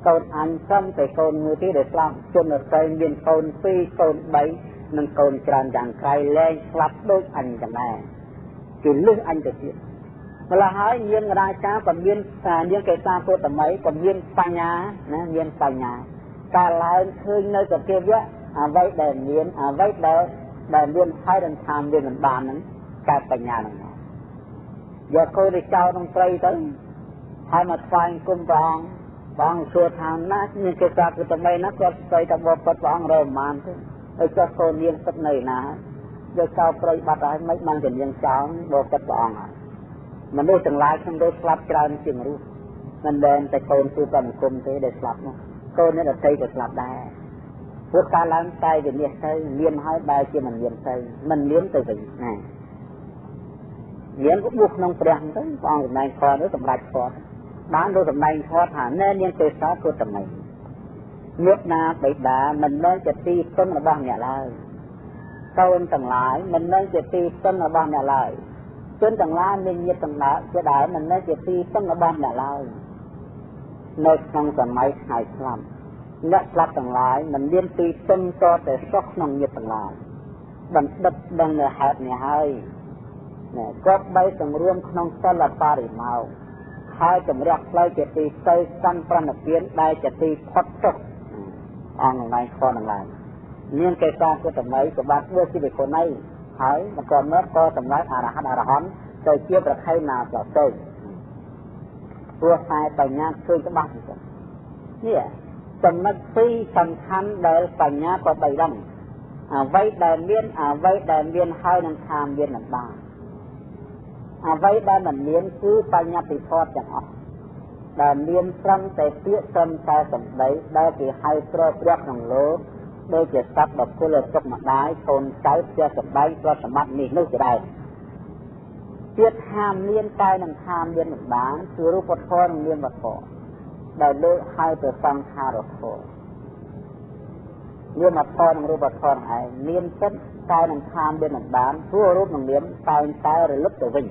កូនអញត្រឹមតែកូនមួយទៀតដែលស្លាប់ជនដែលតែមានកូន2កូន3និងកូនច្រើនយ៉ាងក្រៃលែងស្លាប់ដូចអញទាំងដែរគឺលឹះអញទៅទៀតម្ល៉េះហើយនាងរាជាក៏មាននាងកេសាពុទ្ធមីក៏មានបញ្ញាណាមានបញ្ញាកាលឡើងឃើញនៅសភាវៈអ្វីដែលមានអ្វីដែលមានហើយនឹងថាមានមិនបានហ្នឹងកើតបញ្ញាហ្នឹងយកគោទៅចោលក្នុងព្រៃទៅហើយមកថ្វាយគុំព្រះអង្គសួរថាណានាងកេសាពុទ្ធមីណាគាត់ស្ដីតែបបិទ្ធព្រះអង្គរមបានទេហើយចុះកូននាងទឹកនៅណាយកចោលព្រៃបាត់ហើយមិនបានជានាងចោលបបិទ្ធព្រះអង្គហើយមនុស្សទាំងឡាយខ្ញុំដូចស្លាប់ច្រើនជាងរស់មិនមែនតែកូនទូកម្មគុំទេដែលស្លាប់នោះកូននេះដទៃក៏ស្លាប់ដែរព្រោះការឡើងតែវិនិច្ឆ័យទៅមានហើយបែរជាមិនមានទៅមិនមានទៅវិញណាមានក៏បុះក្នុងព្រះទៅព្រះអង្គសម្ដែងខនោះសម្រាប់ខបានទៅសម្ដែងខថាណែនាងទេសាពុទ្ធមីមេត្តាបិតាមិនមែនជាទីពឹងរបស់អ្នកឡើយកូនទាំងឡាយមិនមែនជាទីពឹងរបស់អ្នកឡើយជនទាំងឡាយមានញាតិទាំងឡាយជាដើមមិនមែនជាទីពឹងរបស់អ្នកឡើយនៅក្នុងសម័យថ្ងៃស្លាប់អ្នកស្លាប់ទាំងឡាយមិនមានទីពឹងតតែសុខក្នុងញាតិទាំងឡាយបណ្ឌិតដឹងនៅហេតុនេះហើយក៏បីទាំងរួមក្នុងសិលបរិមោគហើយចម្រះផ្លូវជាទីទៅសំប្រណិពានដែលជាទីផុតទុក្ខអង្គណៃខនឡើងនាងកេសាពុទ្ធមីក៏បានធ្វើជាវិគុណីហើយមកមកក៏សម្រាប់អរហន្តទៅជាប្រខៃណាប្រទៅព្រោះតែបញ្ញាឃើញច្បាស់នេះចំណុចពីរសំខាន់ដែលបញ្ញាក៏បីដឹងអ្វីដែលមានហើយនឹងថាមានមិនបានអ្វីដែលមិនមានគឺបញ្ញត្តិធម៌ទាំងអស់ដែលមានត្រឹមតែពាក្យត្រឹមតែសម្ដីដែលគេហៅប្រព្រឹត្តក្នុងលោកដូចជាសត្វបកុលទុកម្ដាយកូនចៅជាសម្ដែងប្រសម្បត្តិនេះនោះជាដែរទៀតហាមមានតែនឹងហាមមានមិនបានគឺរូបធម៌និងនាមធម៌ដែលលើកហៅទៅសង្ខារធម៌នាមធម៌និងរូបធម៌ឯងមានចិត្តតែនឹងហាមមានមិនបានព្រោះរូបនិងនាមតែងតែរលឹកទៅវិញ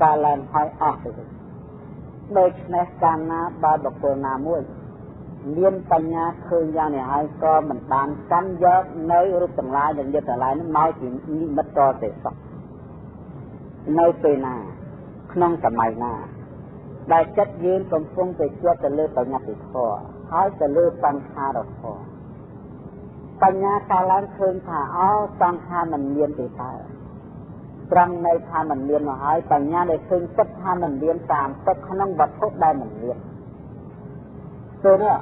កាលឡើងហើយអស់ទៅវិញដូច្នេះកាលណាបើបុគ្គលណាមួយមានបញ្ញាឃើញយ៉ាងនេះហើយក៏មិនបានកាន់យកនៅរូបទាំងឡាយនិងយត្តទាំងឡាយនោះមកជានិមិត្តតទេសោះនៅពេលណាក្នុងសម័យណាដែលចិត្តយើងកំពុងតែជាប់ទៅលើបញ្ញត្តិធម៌ហើយទៅលើសង្ខារធម៌បញ្ញាកាលឡើងឃើញថាសង្ខារមិនមានទេតើត្រង់នៅថាមិនមានមកហើយបញ្ញាដែលឃើញចិត្តថាមិនមានតាមទឹកក្នុងវត្ថុដែលមិនមានទៅនេះ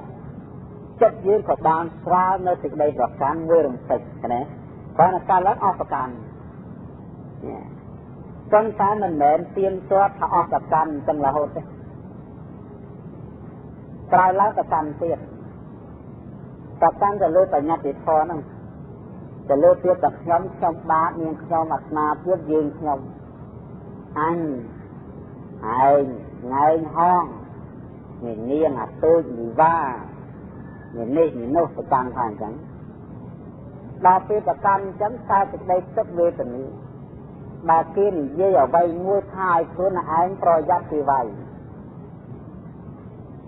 ចិត្តយើងក៏បានស្រាលនៅសេចក្តីប្រកាន់មួយរំពេចណាបើកាលឡើងអស់ប្រកាន់ប៉ុន្តែមិនមែនទៀមទាត់ថាអស់ប្រកាន់ទាំងរហូតទេក្រោយឡើងប្រកាន់ទៀតប្រកាន់ទៅលើបញ្ញត្តិធម៌ហ្នឹងទៅលើទៀតតែខ្ញុំបាបនាងខ្ញុំអាត្មាទៀតយើងខ្ញុំអញឯងថ្ងៃហងនាងអាទូចវិវានេះនោះប្រកាន់ថាអញ្ចឹងដល់ពេលប្រកាន់អញ្ចឹងតែសេចក្តីទឹកវេទនាបើគេនិយាយអ្វីមួយថាឲ្យខ្លួនឯងប្រយ័ត្នពីវាយ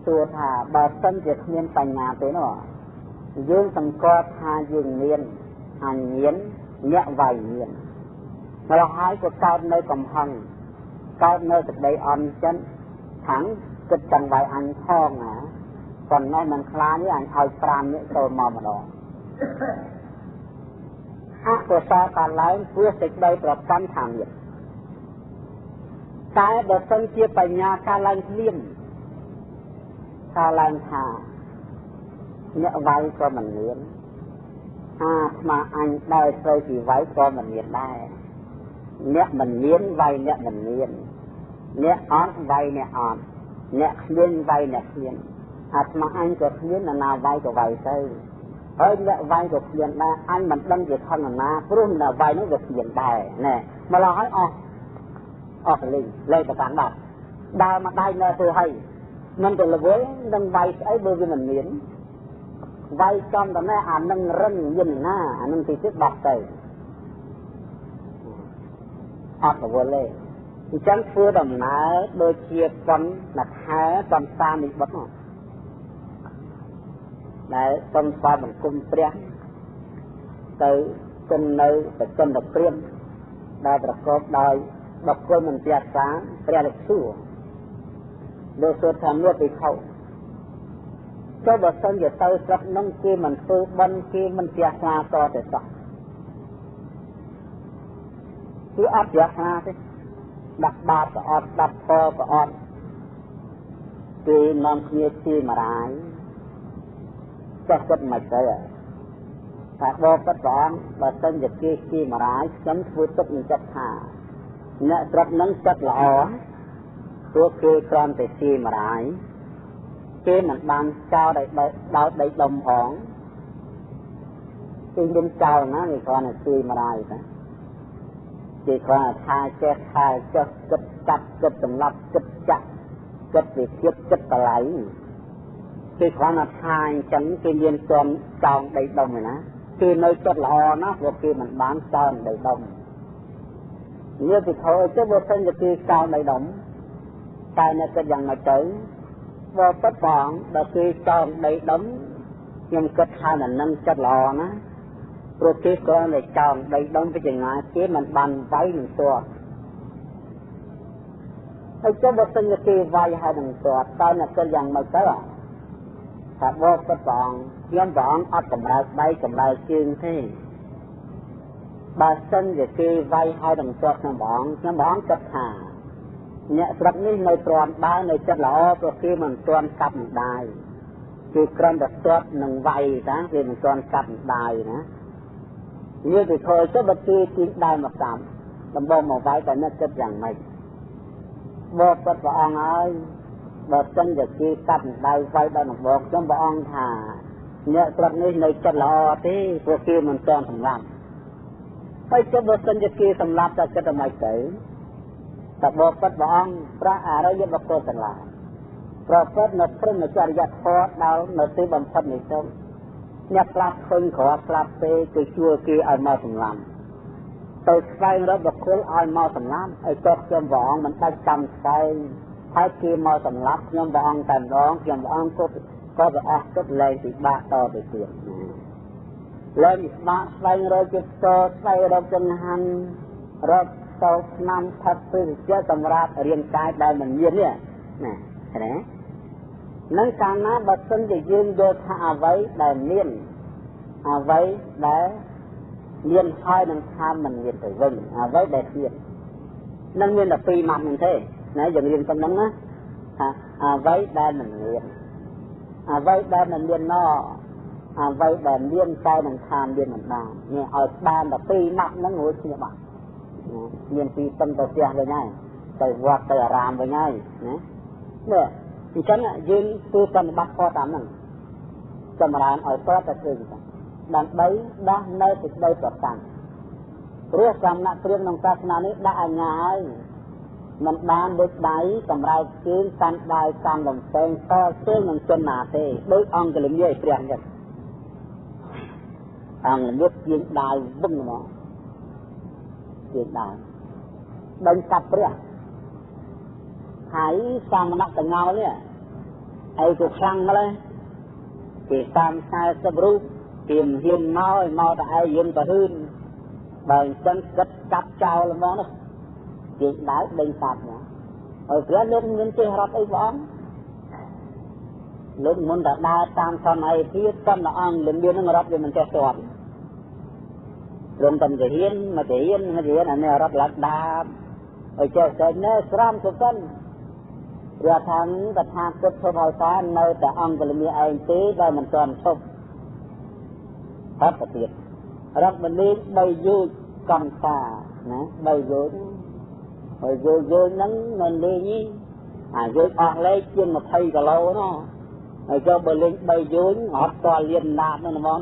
ទោះថាបើសិនជាគ្មានបញ្ញាទេនោះយើងសង្កត់ថាយើងមានអញមានអ្នកវាយមានម្ល៉េះហើយក៏កើតនៅកំហឹងកើតនៅសេចក្តីអន់ចិនខាងគិតចង់វាយអញផងណាប៉ុន្តែមិនខ្លាចទេអញឲ្យ5នាក់ចូលមកម្ដងអកុសលកើតឡើងព្រោះសេចក្តីប្រកាន់ថាមានតែបើសិនជាបញ្ញាកើតឡើងភ្លាមកើតឡើងថាអ្នកវាយក៏មិនមានអាស្មាអញដែលត្រូវពីវាយក៏មិនមានដែរអ្នកមិនមានវាយអ្នកមិនមានអ្នកអត់វាយអ្នកអត់អ្នកគ្មានវាយអ្នកគ្មានអាស្មាអញក៏គ្មានណាវាយក៏វាយទៅ ហើយអ្នកវាយក៏ស្មានដែរអញមិនដឹងជាខណ្ឌណាព្រោះអ្នកវាយនោះវាស្មានដែរណែមកឡោះឲ្យអស់លេងលេងទៅតាមដល់ដើរមកដៃនៅធ្វើឲ្យមិនទៅល្វើយនឹងវាយស្អីបើវាមិនមានវាយចំតែណែអានឹងរឹងយិនណាអានឹងទីទៀតបោះទៅអត់ល្វើយទេអញ្ចឹងធ្វើដំណើរដូចជាប៉ុនដាក់ខែប៉ុនសានិបុតនោះដែលសុំស្វាបង្គំព្រះទៅគង់នៅប្រជុំទៅព្រាមដែលប្រកបដោយបកគលមិនជាសាព្រះលិខួរលោកសូត្រថានួតពីខោចូលបើសិនជាទៅស្រុកនឹងគេមិនធ្វើបន់គេមិនជាសាតទៅសោះគឺអត់ជាសាទេដាក់បាតក៏អត់ដាក់ធក៏អត់គេនាំគ្នាជាមរាយចេះគិតមិនទៅថាបបិទ្ធព្រះអង្គបើសិនជាគេជាមរាយខ្ញុំធ្វើទុកនឹងចិត្តថាអ្នកស្រុកនឹងចិត្តល្អព្រោះគេគ្រាន់តែជាមរាយគេមិនបានចោលដោយដីដុំផងគេមិនចោលណាគេគ្រាន់តែជាមរាយតែគេគ្រាន់តែថាចេះថាចុះគិតចាប់គិតសម្លាប់គិតចាក់គិតវិជាគិតបល័យគេគ្រាន់តែថាអញ្ចឹងគេមានទាន់ចោលដីដុំឯណាគេនៅចិត្តល្អណាស់ព្រោះគេមិនបានចោលដីដុំនេះពីខោទៅបើសិនជាគេចោលដីដុំតែនៅគិតយ៉ាងម៉េចទៅបើពិតផងដល់គេចោលដីដុំខ្ញុំគិតថានឹងចិត្តល្អណាព្រោះគេគ្រាន់តែចោលដីដុំពីចង្អាយគេមិនបានវាយនឹងទាត់ហើយចុះបើសិនជាគេវាយហើយនឹងទាត់តើអ្នកគិតយ៉ាងម៉េចទៅថាបើពិតផងខ្ញុំព្រះអង្គអត់កម្រើកដៃកម្រើកជើងទេបើសិនជាគេវាយហើយនឹងទាត់ខ្ញុំព្រះអង្គគិតថាអ្នកស្រុកនេះនៅទ្រាំដើរនៅចិត្តល្អព្រោះគេមិនទាន់កាប់ម្ដាយគេគ្រាន់តែទាត់នឹងវាយតាគេមិនទាន់កាប់ម្ដាយណានេះគេខើទៅបើគេទីដើរមកតាមដំបងមកវាយតែអ្នកគិតយ៉ាងម៉េចបើពិតព្រះអង្គហើយបើសិនជាគេកាប់ម្ដាយវាយដល់ដំបងខ្ញុំព្រះអង្គថាអ្នកស្រុកនេះនៅចិត្តល្អទេព្រោះគេមិនទាន់សម្លាប់ហើយចុះបើសិនជាគេសម្លាប់តែគិតតែម៉េចទៅតែបើពិតព្រះអង្គព្រះអរិយបុគ្គលទាំងឡាយប្រព្រឹត្តនៅព្រមចរិយធម៌ដល់នៅទីបំផុតនៃជុំអ្នកខ្លះឃើញក្រស្លាប់ទេគឺជួគេឲ្យមកសម្លាប់ទៅស្វែងរកបុគ្គលឲ្យមកសម្លាប់ឲ្យចុះខ្ញុំព្រះអង្គមិនដាច់ចាំស្វែងហើយគេមកសម្លាប់ខ្ញុំព្រះអង្គតែម្ដងខ្ញុំព្រះអង្គក៏ប្រអស់ចិត្តលែងពិបាកតទៅទៀតលែងពិបាកស្វែងរកចិត្តស្វែងរកចង្ហាន់រកទៅឆ្នាំផាត់ពីជាសម្រាប់រៀនកាយដែលមិនមាននេះណាឃើញទេនឹងកាលណាបើសិនជាយើងយល់ថាអ្វីដែលមានអ្វីដែលមានហើយនឹងថាមិនមានទៅវិញអ្វីដែលទៀតនឹងមានតែពីរម៉ាត់ហ្នឹងទេណាយើងរៀនប៉ុណ្ណឹងណាថាអ្វីដែលមិនមានអ្វីដែលមិនមានណអ្វីដែលមានតែនឹងថាមានមិនបាននេះឲ្យបានតែពីរម៉ាត់ហ្នឹងរួចគ្នាបាត់មានពីទៅផ្ទះវិញហើយទៅវត្តទៅអារាមវិញហើយណានេះអញ្ចឹងយើងធ្វើប្រតិបត្តិធម៌តាមហ្នឹងចម្រើនឲ្យតតែឃើញទៅដើម្បីដោះនៅសេចក្តីប្រកាន់ព្រោះសំណាក់ព្រាមក្នុងសាសនានេះដាក់អញ្ញាហើយមិនបានដូចដៃសម្រាប់ជើងកាន់ដៃកាន់លំពេងតជើងនឹងជនណាទេដោយអង្គលមាឲ្យព្រះអញ្ចឹងអង្គលមាជាងដៃវឹងហ្មងជាដើមដេញកាប់ព្រះហើយសាមណៈតងោនេះហើយក៏ខ្លាំងម្ល៉េះគេ30-40រូបគេមិនហ៊ានមកឲ្យមកតែឯងយន្តទៅហ៊ឺនបើអញ្ចឹងគិតកាប់ចោលហ្មងនោះជាដើមដេញកាប់ណាហើយព្រះលោកមានចេះរត់អីព្រះអង្គលោកមុនតែដើរតាមសន្និភាពសំណអង្គលំមាននឹងរត់វាមិនចេះទាន់រំតំជាហ៊ានមកជាហ៊ានអានេះរត់ឡាត់ដាបឲ្យចេះតែនៅស្រំសុសិនព្រះថាតថាគតធ្វើឲ្យថានៅតែអង្គលមាឯងទេដែលមិនទាន់ឈប់ហត់ទៅទៀតរត់មនី3យូរកំសាណា3យូរហើយយូរហ្នឹងមិនលេងអាយូរអស់លេខជាង20គីឡូណោះហើយចូលបើលេង3យូរអត់តលៀនណាតហ្នឹងហ្មង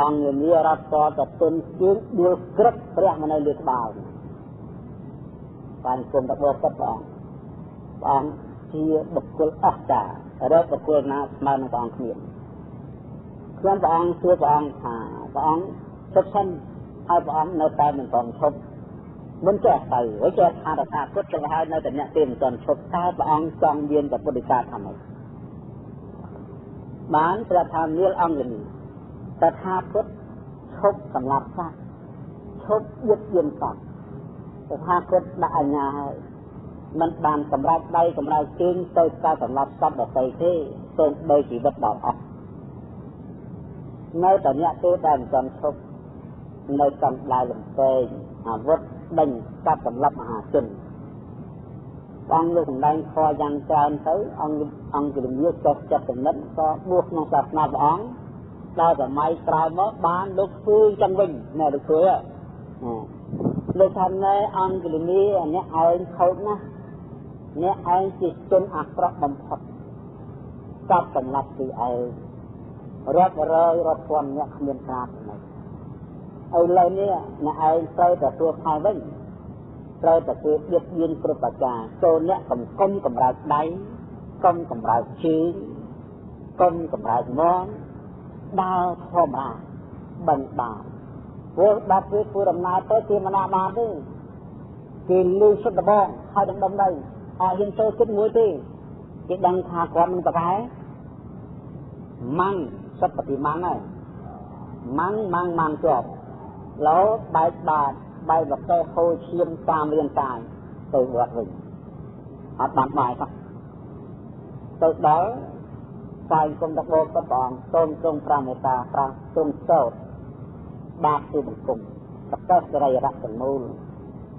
អង្គមានរត់តទៅទុនជឿនដួលក្រឹកព្រះមកនៅលើក្បាលបានគុំតបពុតព្រះអង្គជាបុគ្គលអស្ចារ្យរកបុគ្គលណាស្មើនឹងព្រះអង្គគ្មានខ្ញុំព្រះអង្គសួរព្រះអង្គថាព្រះអង្គឈប់សិនហើយព្រះអង្គនៅតែមិនទាន់ឈប់មិនចេះទៅហើយចេះថាតថាគតទៅហើយនៅតែអ្នកទេមិនទាន់ឈប់តើព្រះអង្គចង់មានពុទ្ធិកាថាម៉េចបានព្រះថានាលអង្គនេះតថាគតឈប់សម្លាប់សត្វឈប់ยึดយានសត្វតថាគតដាក់អញ្ញាហើយមិនបានសម្រាប់ដៃសម្រាប់ជើងទៅការសម្លាប់សត្វដទៃទេសូមបីជីវិតដល់អស់នៅតែអ្នកទេដែលមិនទាន់ឈប់នៅកំដៅលំពេងអាវុធដេញកាប់សម្លាប់មហាជនអង្គលោកសម្ដែងខយ៉ាងច្រើនទៅអង្គជំនឿចុះចិត្តចំណិតក៏បួសក្នុងសាសនាព្រះអង្គដល់សម័យក្រោយមកបានលោកធ្វើចឹងវិញណែលោកធ្វើលោកថាណែអង្គជំនឿអ្នកឯងខូចណាស់អ្នកឯងជាជនអាក្រក់បំផុតកាប់សម្លាប់ពីឯងរាប់រយរាប់ពាន់អ្នកគ្មានការណាឥឡូវនេះអ្នកឯងត្រូវតែទួផលវិញត្រូវតែគេបៀតបៀនគ្រប់ប្រការចូលអ្នកកុំកម្រើកដៃកុំកម្រើកជើងកុំកម្រើកមាត់ដើរធម្មតាបណ្ដាព្រោះដល់ពេលធ្វើដំណើរទៅគេមិនណាបានទេគេលឺសុទ្ធដបងហើយដុំដីអត់ហ៊ានចូលចិត្តមួយទេគេដឹងថាគាត់មិនប្រកែម៉ាំងសិតប្រតិម៉ាំងហើយម៉ាំងជាប់លោបែកបាតបែកបកែហូរឈាមតាមរាងកាយទៅវត្តវិញអត់បានបាយទេទៅដល់កាយគុំតបក៏បងសូមទ្រង់ប្រាមេត្តាប្រាទ្រង់សោតបាបទូបង្គំបកែសរិយរៈទាំងមូល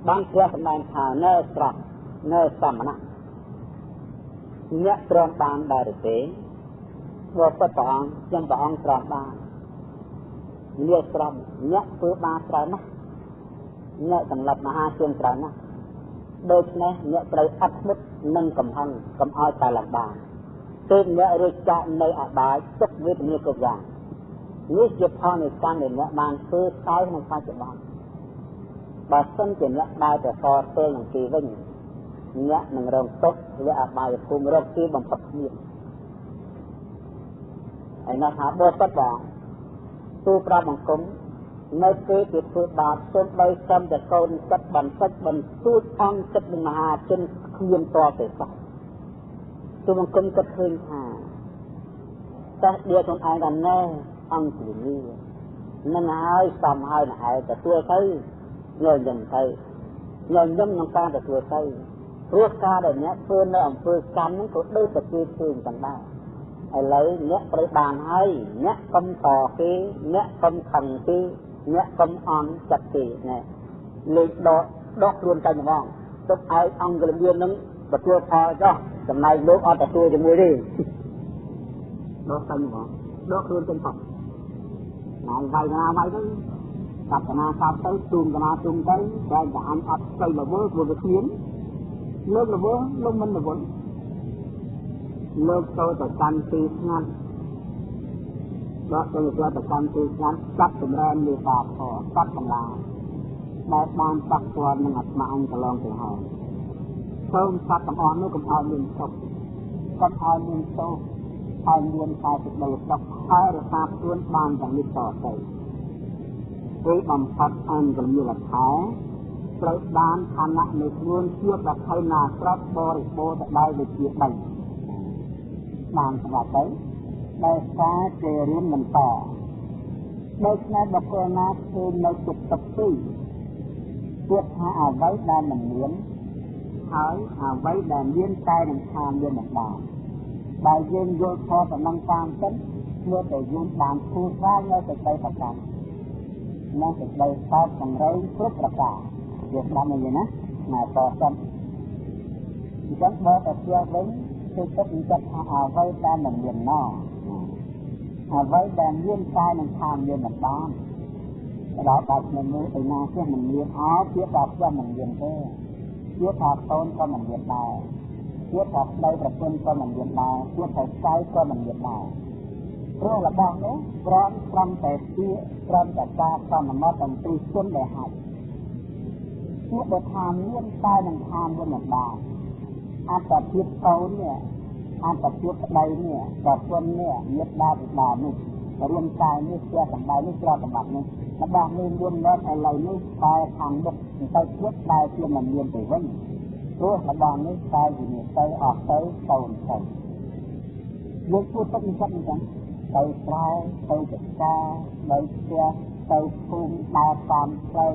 បានព្រះសម្ដែងថានៅស្រស់នៅសមណៈអ្នកទ្រាំបានដែរទេបើពិតព្រះអង្គចឹងព្រះអង្គទ្រាំបានលាស្រំអ្នកធ្វើបានច្រើនណាស់អ្នកសម្លាប់មហាជនច្រើនណាស់ដូច្នេះអ្នកត្រូវអត់ធ្មត់និងកំហឹងកុំឲ្យតែលំបាកទើបអ្នករួចចាក់នៅអបាយទុកវេទនាគ្រប់យ៉ាងនេះជាផលនៃកម្មដែលអ្នកបានធ្វើស្អែកក្នុងបច្ចុប្បន្នបើសិនជាអ្នកដើរទៅសរទល់នឹងគេវិញអ្នកនឹងរងទុក្ខឬអបាយភូមិរកទីបំផុតគ្មានហើយណាថាបើពិតបងទូប្រាប់បង្គំនៅពេលគេធ្វើបាបសូមបីសំតែកូនចិត្តបន្តិចបន្ទូចអង្គចិត្តនឹងមហាជនគ្មានតទៅសោះទូបង្គំគិតឃើញថាតែដៀខ្លួនឯងដល់ណែអង្គជំនឿនឹងហើយសំហើយណែទទួលទៅញញឹមទៅញញឹមក្នុងការទទួលទៅព្រោះការដែលអ្នកធ្វើនៅអំពើកម្មហ្នឹងក៏ដូចតែគេធ្វើចឹងដែរឥឡូវអ្នកត្រូវបានហើយអ្នកកុំតគេអ្នកកុំខឹងគេអ្នកកុំអន់ចិត្តគេណែលេខដកខ្លួនតែម្ដងទុកឲ្យអង្គលំមាននឹងទទួលផលចោះចំណែកលោកអត់ទទួលជាមួយទេដកតែម្ដងដកខ្លួនទាំងផងណាយវាយណាទៅកាប់ណាកាប់ទៅទូមកណាទូមទៅតែអញអត់ស្អីល្វើព្រោះវាគ្មានលើកល្វើលោកមិនល្វើលើកចូលទៅកាន់ទីស្ងាត់ដកទៅចូលទៅកាន់ទីស្ងាត់ចាប់ចម្រើនមេបាធរកាត់កម្លាដែលបានប៉ះពាល់នឹងអាត្មាអង្គកន្លងទៅហើយសូមសត្វទាំងអស់នោះកុំឲ្យមានទុក្ខកុំឲ្យមានទោសឲ្យមានតែសេចក្តីសុខហើយរក្សាខ្លួនបានទាំងនេះតទៅពេលបំផុតអង្គមានលក្ខណៈត្រូវបានឋានៈនៃខ្លួនជាប្រថុយណាស្រាប់បរិបូរណ៍ទៅដោយវិជា3បានស្រាប់ទៅដោយសារគេរៀនបន្តដូច្នេះបុគ្គលណាឃើញនៅចិត្តទឹកទីពួកថាអ្វីដែលមិនមានហើយអ្វីដែលមានតែនឹងខានមានមិនបានដែលយើងយល់ខុសទៅនឹងតាមពិតធ្វើតែយើងបានគូស្រាយនៅសេចក្តីប្រកាន់នៅសេចក្តីសោកចម្រើនគ្រប់ប្រការយកស្ដាប់មកណាណាតសិនអញ្ចឹងបើតែជាវិញគឺទឹកចិត្តថាអ្វីដែលមិនមានណោអ្វីដែលមានតែនឹងខានមានមិនបានដល់តែក្នុងនោះឯណាចេះមិនមានអោជាតែចេះមិនមានទេជាថាតូនក៏មិនមានដែរជាថាប្តីប្រពន្ធក៏មិនមានដែរជាថាចៅក៏មិនមានដែរ ព្រោះរបស់នោះគ្រាន់ត្រឹមតែជាគ្រាន់តែការសន្មតទាំងពីរគុណដែលហើយជាដែលថាមានតែនឹងថាមានមិនបានអត្តភាពកូននេះអត្តភាពប្តីនេះប្រពន្ធនេះញាតិដាបិតានេះរាងកាយនេះជាសម្បែងនេះក្រសម្បត្តិនេះរបស់មានយន្តនៅឥឡូវនេះតែខាងមុខទៅទៀតតែជាមិនមានទៅវិញព្រោះរបស់នេះតែជាទៅអស់ទៅកូនទៅយើងគួរទឹកនិស្សិតអញ្ចឹងទៅស្រែទៅចកាទៅផ្ទះទៅភូមិដើរតាមផ្លូវ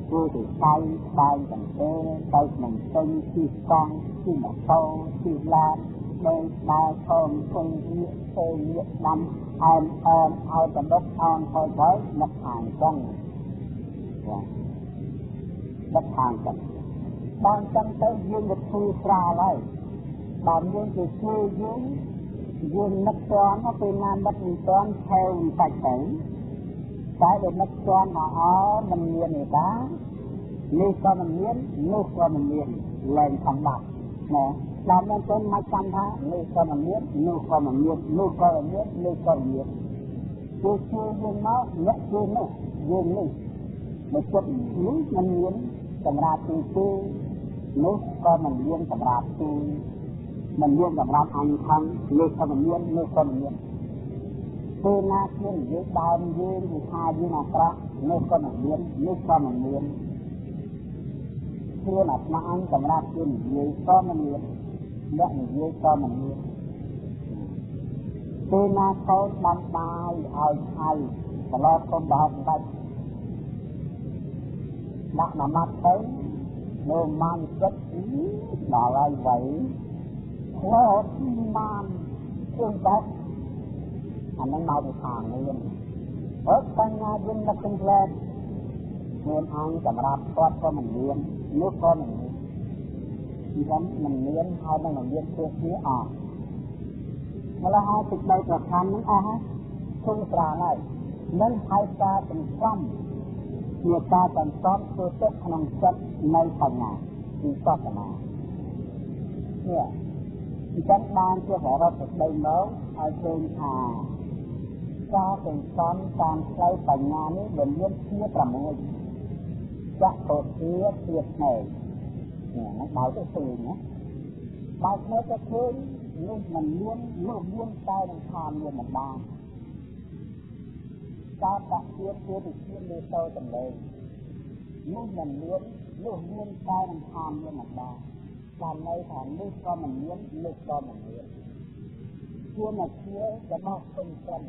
ធ្វើទៅដៃស្បែកចង្កេទៅក្នុងទិញជិះកង់ជិះម៉ូតូជិះឡានដោយដើរធំគង់វាធ្វើវាដាំអែមឲ្យកណ្ដុកអោនហើយនឹកខាងចឹងនឹកខាងចឹងបានចឹងទៅយើងទៅធ្វើស្រាលហើយបានយើងទៅជួយយើងនឹកស្គាល់ទៅណានឹកមិនស្គាល់ថែវវិបត្តិទៅតែដែលនឹកស្គាល់មិនមានទេតានេះក៏មិនមាននោះក៏មិនមានលែងធម្មតាណាដល់មែនទេមកចាំថានេះក៏មិនមាននោះក៏មិនមាននោះក៏មិនមាននេះក៏មិនមានជួយយើងមកអ្នកជួយនោះយើងនេះមកចិត្តនេះមិនមានសម្រាប់ទីនោះក៏មិនមានសម្រាប់ទីមិនមានសម្រាប់អញខាងនេះក៏មិនមាននោះក៏មិនមានពេលណាខ្លួននិយាយដើមយើងនិយាយយើងអាក្រក់នោះក៏មិនមាននោះក៏មិនមានខ្លួនអាត្មាអញសម្រាប់ខ្លួននិយាយក៏មិនមានអ្នកនិយាយក៏មិនមានពេលណាកូនបានបាយឲ្យឆៃត្រឡប់ទៅបោកបាច់ដាក់មួយម៉ាត់ទៅនៅម៉ានចិត្តដល់ហើយໄວខ្លោតបានជើងបាត់អានឹងមកពីខាងនេះអត់បញ្ញាយើងនឹកទាំងផ្លែខ្លួនអង្គសម្រាប់គាត់ក៏មិនមាននោះក៏មិនមានពីហ្នឹងមិនមានហើយនឹងមិនមានព្រោះគ្នាអត់ម្ល៉េះហើយទឹកដីប្រខាន់ហ្នឹងអស់ហើយធុងស្រាលហើយនឹងហើយការសង្សំជាការសន្សំធ្វើទឹកក្នុងចិត្តនៃបញ្ញាពីសព្វនានេះអញ្ចឹងបានជាបរិបទទឹកដីមកឲ្យឃើញថាការសន្សំតាមផ្លូវបញ្ញានេះវាមានជា6ចាក់ពោធាជាស្នេហ៍ហ្នឹងបើទៅឃើញណាបើស្នេហ៍ទៅឃើញនេះមិនមាននោះមានតែនឹងខាងមានមិនបានការដាក់ជាទៅជាលើតោតម្លេងនោះមិនមាននោះមានតែនឹងខាងមានមិនបានតាមន័យថានេះក៏មិនមាននេះក៏មិនមានជាមកជារបស់ពេញក្លិន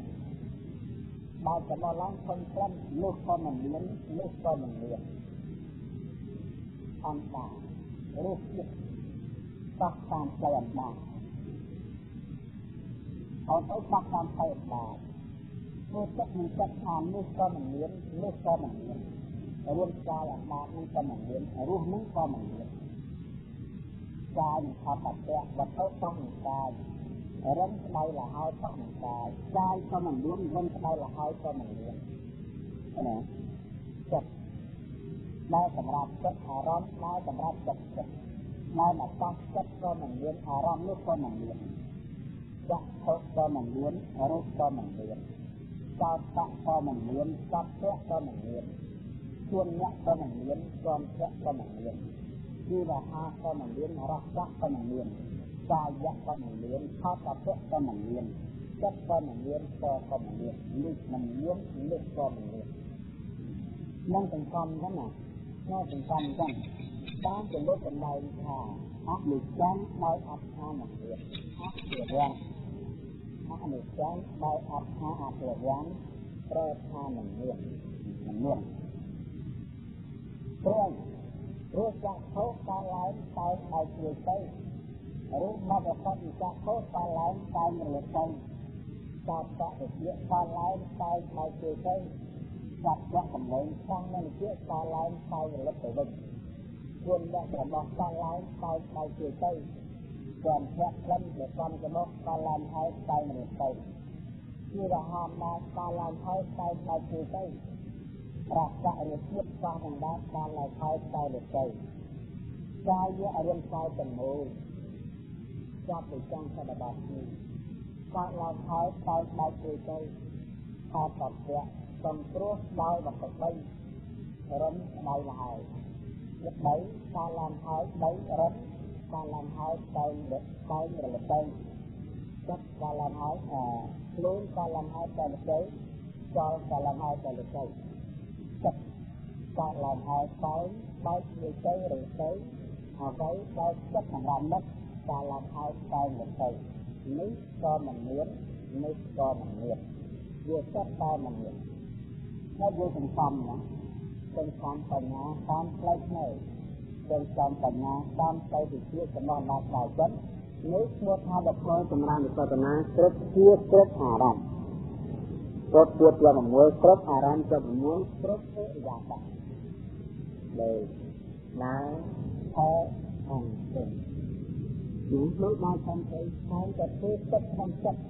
បើចំណឡើងពេញក្លិននោះក៏មិនមាននេះក៏មិនមានអន្តររូបជាតិសោះតាមផ្លូវអណ្ដាតអត់ទៅសោះតាមផ្លូវអណ្ដាតព្រោះចិត្តនឹងចិត្តថានេះក៏មិនមាននេះក៏មិនមានរួមកាយអណ្ដាតនឹងក៏មិនមានរស់នឹងក៏មិនមានកាយអបតៈវត្ថុសង្ខាររឹងស្ដៅលហើយសង្ខារកាយក៏មិនមានរឹងស្ដៅលហើយក៏មិនមានណាចិត្តដែលសម្រាប់ចិត្តអារម្មណ៍ដែលសម្រាប់ចិត្តដែលមកតោះចិត្តក៏មិនមានអារម្មណ៍នោះក៏មិនមានចាក់ធុក៏មិនមានរូបក៏មិនមានកោតតៈក៏មិនមានសត្វក៏មិនមានជួនអ្នកក៏មិនមានគំភៈក៏មិនមានជីវហាក៏មិនមានរសៈក៏មិនមានកាយៈក៏មិនមានខតៈក៏មិនមានចិត្តក៏មិនមានក៏មិនមាននេះមិនមាននេះក៏មិនមាននឹងសង្កត់ហ្នឹងណានៅសង្កត់ហ្នឹងតាមជាលោកសម្ដែងថាអនិច្ចំដោយអត្ថានិយមអភិរៈអនិច្ចំដោយអត្ថាអភិរៈប្រែថាមិនមានព្រោះចាក់ខោកាឡើងតែឲ្យជួយទៅរូបមកប្រកបពីចាក់ខោកាឡើងតែរលត់ទៅចោតតវិជាកាឡើងតែឲ្យជួយទៅចាត់ចាក់កម្លែងខាងនៅវិជាកាឡើងតែរលត់ទៅវិញជួនអ្នករបស់កាឡើងតែឲ្យជួយទៅគាត់ធ្លាក់ក្លិនដែលកំចំណុះកាឡើងហើយតែរលត់ទៅជារហ័សមកកាឡើងហើយតែឲ្យជួយទៅរកៈរិទ្ធិសោះនឹងដែរបានឡើងហើយតែរលត់ទៅកាយរាងកាយទាំងមូលចាប់ទៅចាំសដបនេះ កើតឡើងហើយតែបែកទៅថាតបវៈសំគ្រោះដោយបកបីរំដៃហើយยึดដីកើតឡើងហើយដីរត់កើតឡើងហើយតែរលត់ទៅចិត្តកើតឡើងហើយខ្លួនកើតឡើងហើយតែរលត់ទៅចោលកើតឡើងហើយតែរលត់ទៅចិត្តកើតឡើងហើយតែបែកទៅរលត់ទៅអ្វីដែលចិត្តសម្រាប់នឹកកើតឡើងហើយតែរលត់ទៅនេះក៏មិនមាននេះក៏មិនមានវាចិត្តតែមិនមានហើយវាសង្សំណាសង្សំបញ្ញាតាមផ្លូវផ្នែកសង្សំបញ្ញាតាមទៅវិជាចំណងដល់ដល់ចិត្តនេះឈ្មោះថាដល់ផ្លូវសម្រាប់វិបស្សនាគ្រប់ជាគ្រប់អារម្មណ៍គ្រប់ជាជាមួយគ្រប់អារម្មណ៍ជាមួយគ្រប់អរិយាប័ត្រលើណាអអង្គនេះដូចដល់ខាងទៅតែធ្វើចិត្តក្នុងចិត្ត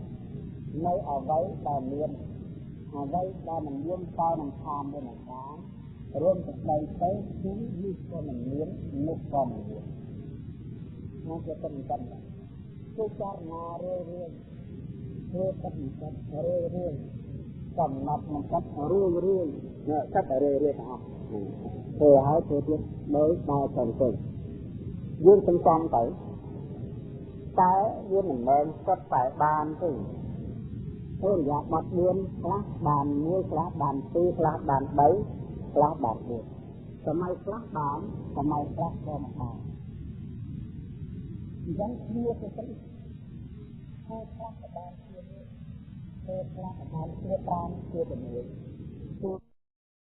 នៅអ្វីដែលមានអ្វីដែលមិនមានតើនឹងខាមមួយនឹងខាងរួមទឹកដីទៅគឺនេះក៏មិនមាននោះក៏មិនមានមកជាទឹកចិត្តគឺចរណារឿងធ្វើទឹកចិត្តរឿងកំណត់នឹងចិត្តរឿងចិត្តរឿងទាំងអស់ធ្វើឲ្យធ្វើទៀតដោយដល់ទៅយើងសង្កត់ទៅតែវាមិនមែនគាត់តែបានទេធ្វើរយៈបត់4ខ្លះបាន1ខ្លះបាន2ខ្លះបាន3ខ្លះបាន4សម័យខ្លះបានសម័យខ្លះក៏មិនបានអញ្ចឹងគ្នាទៅទៅហើយខ្លះក៏បានគ្នាខ្លះក៏បានគ្នា5គ្នា6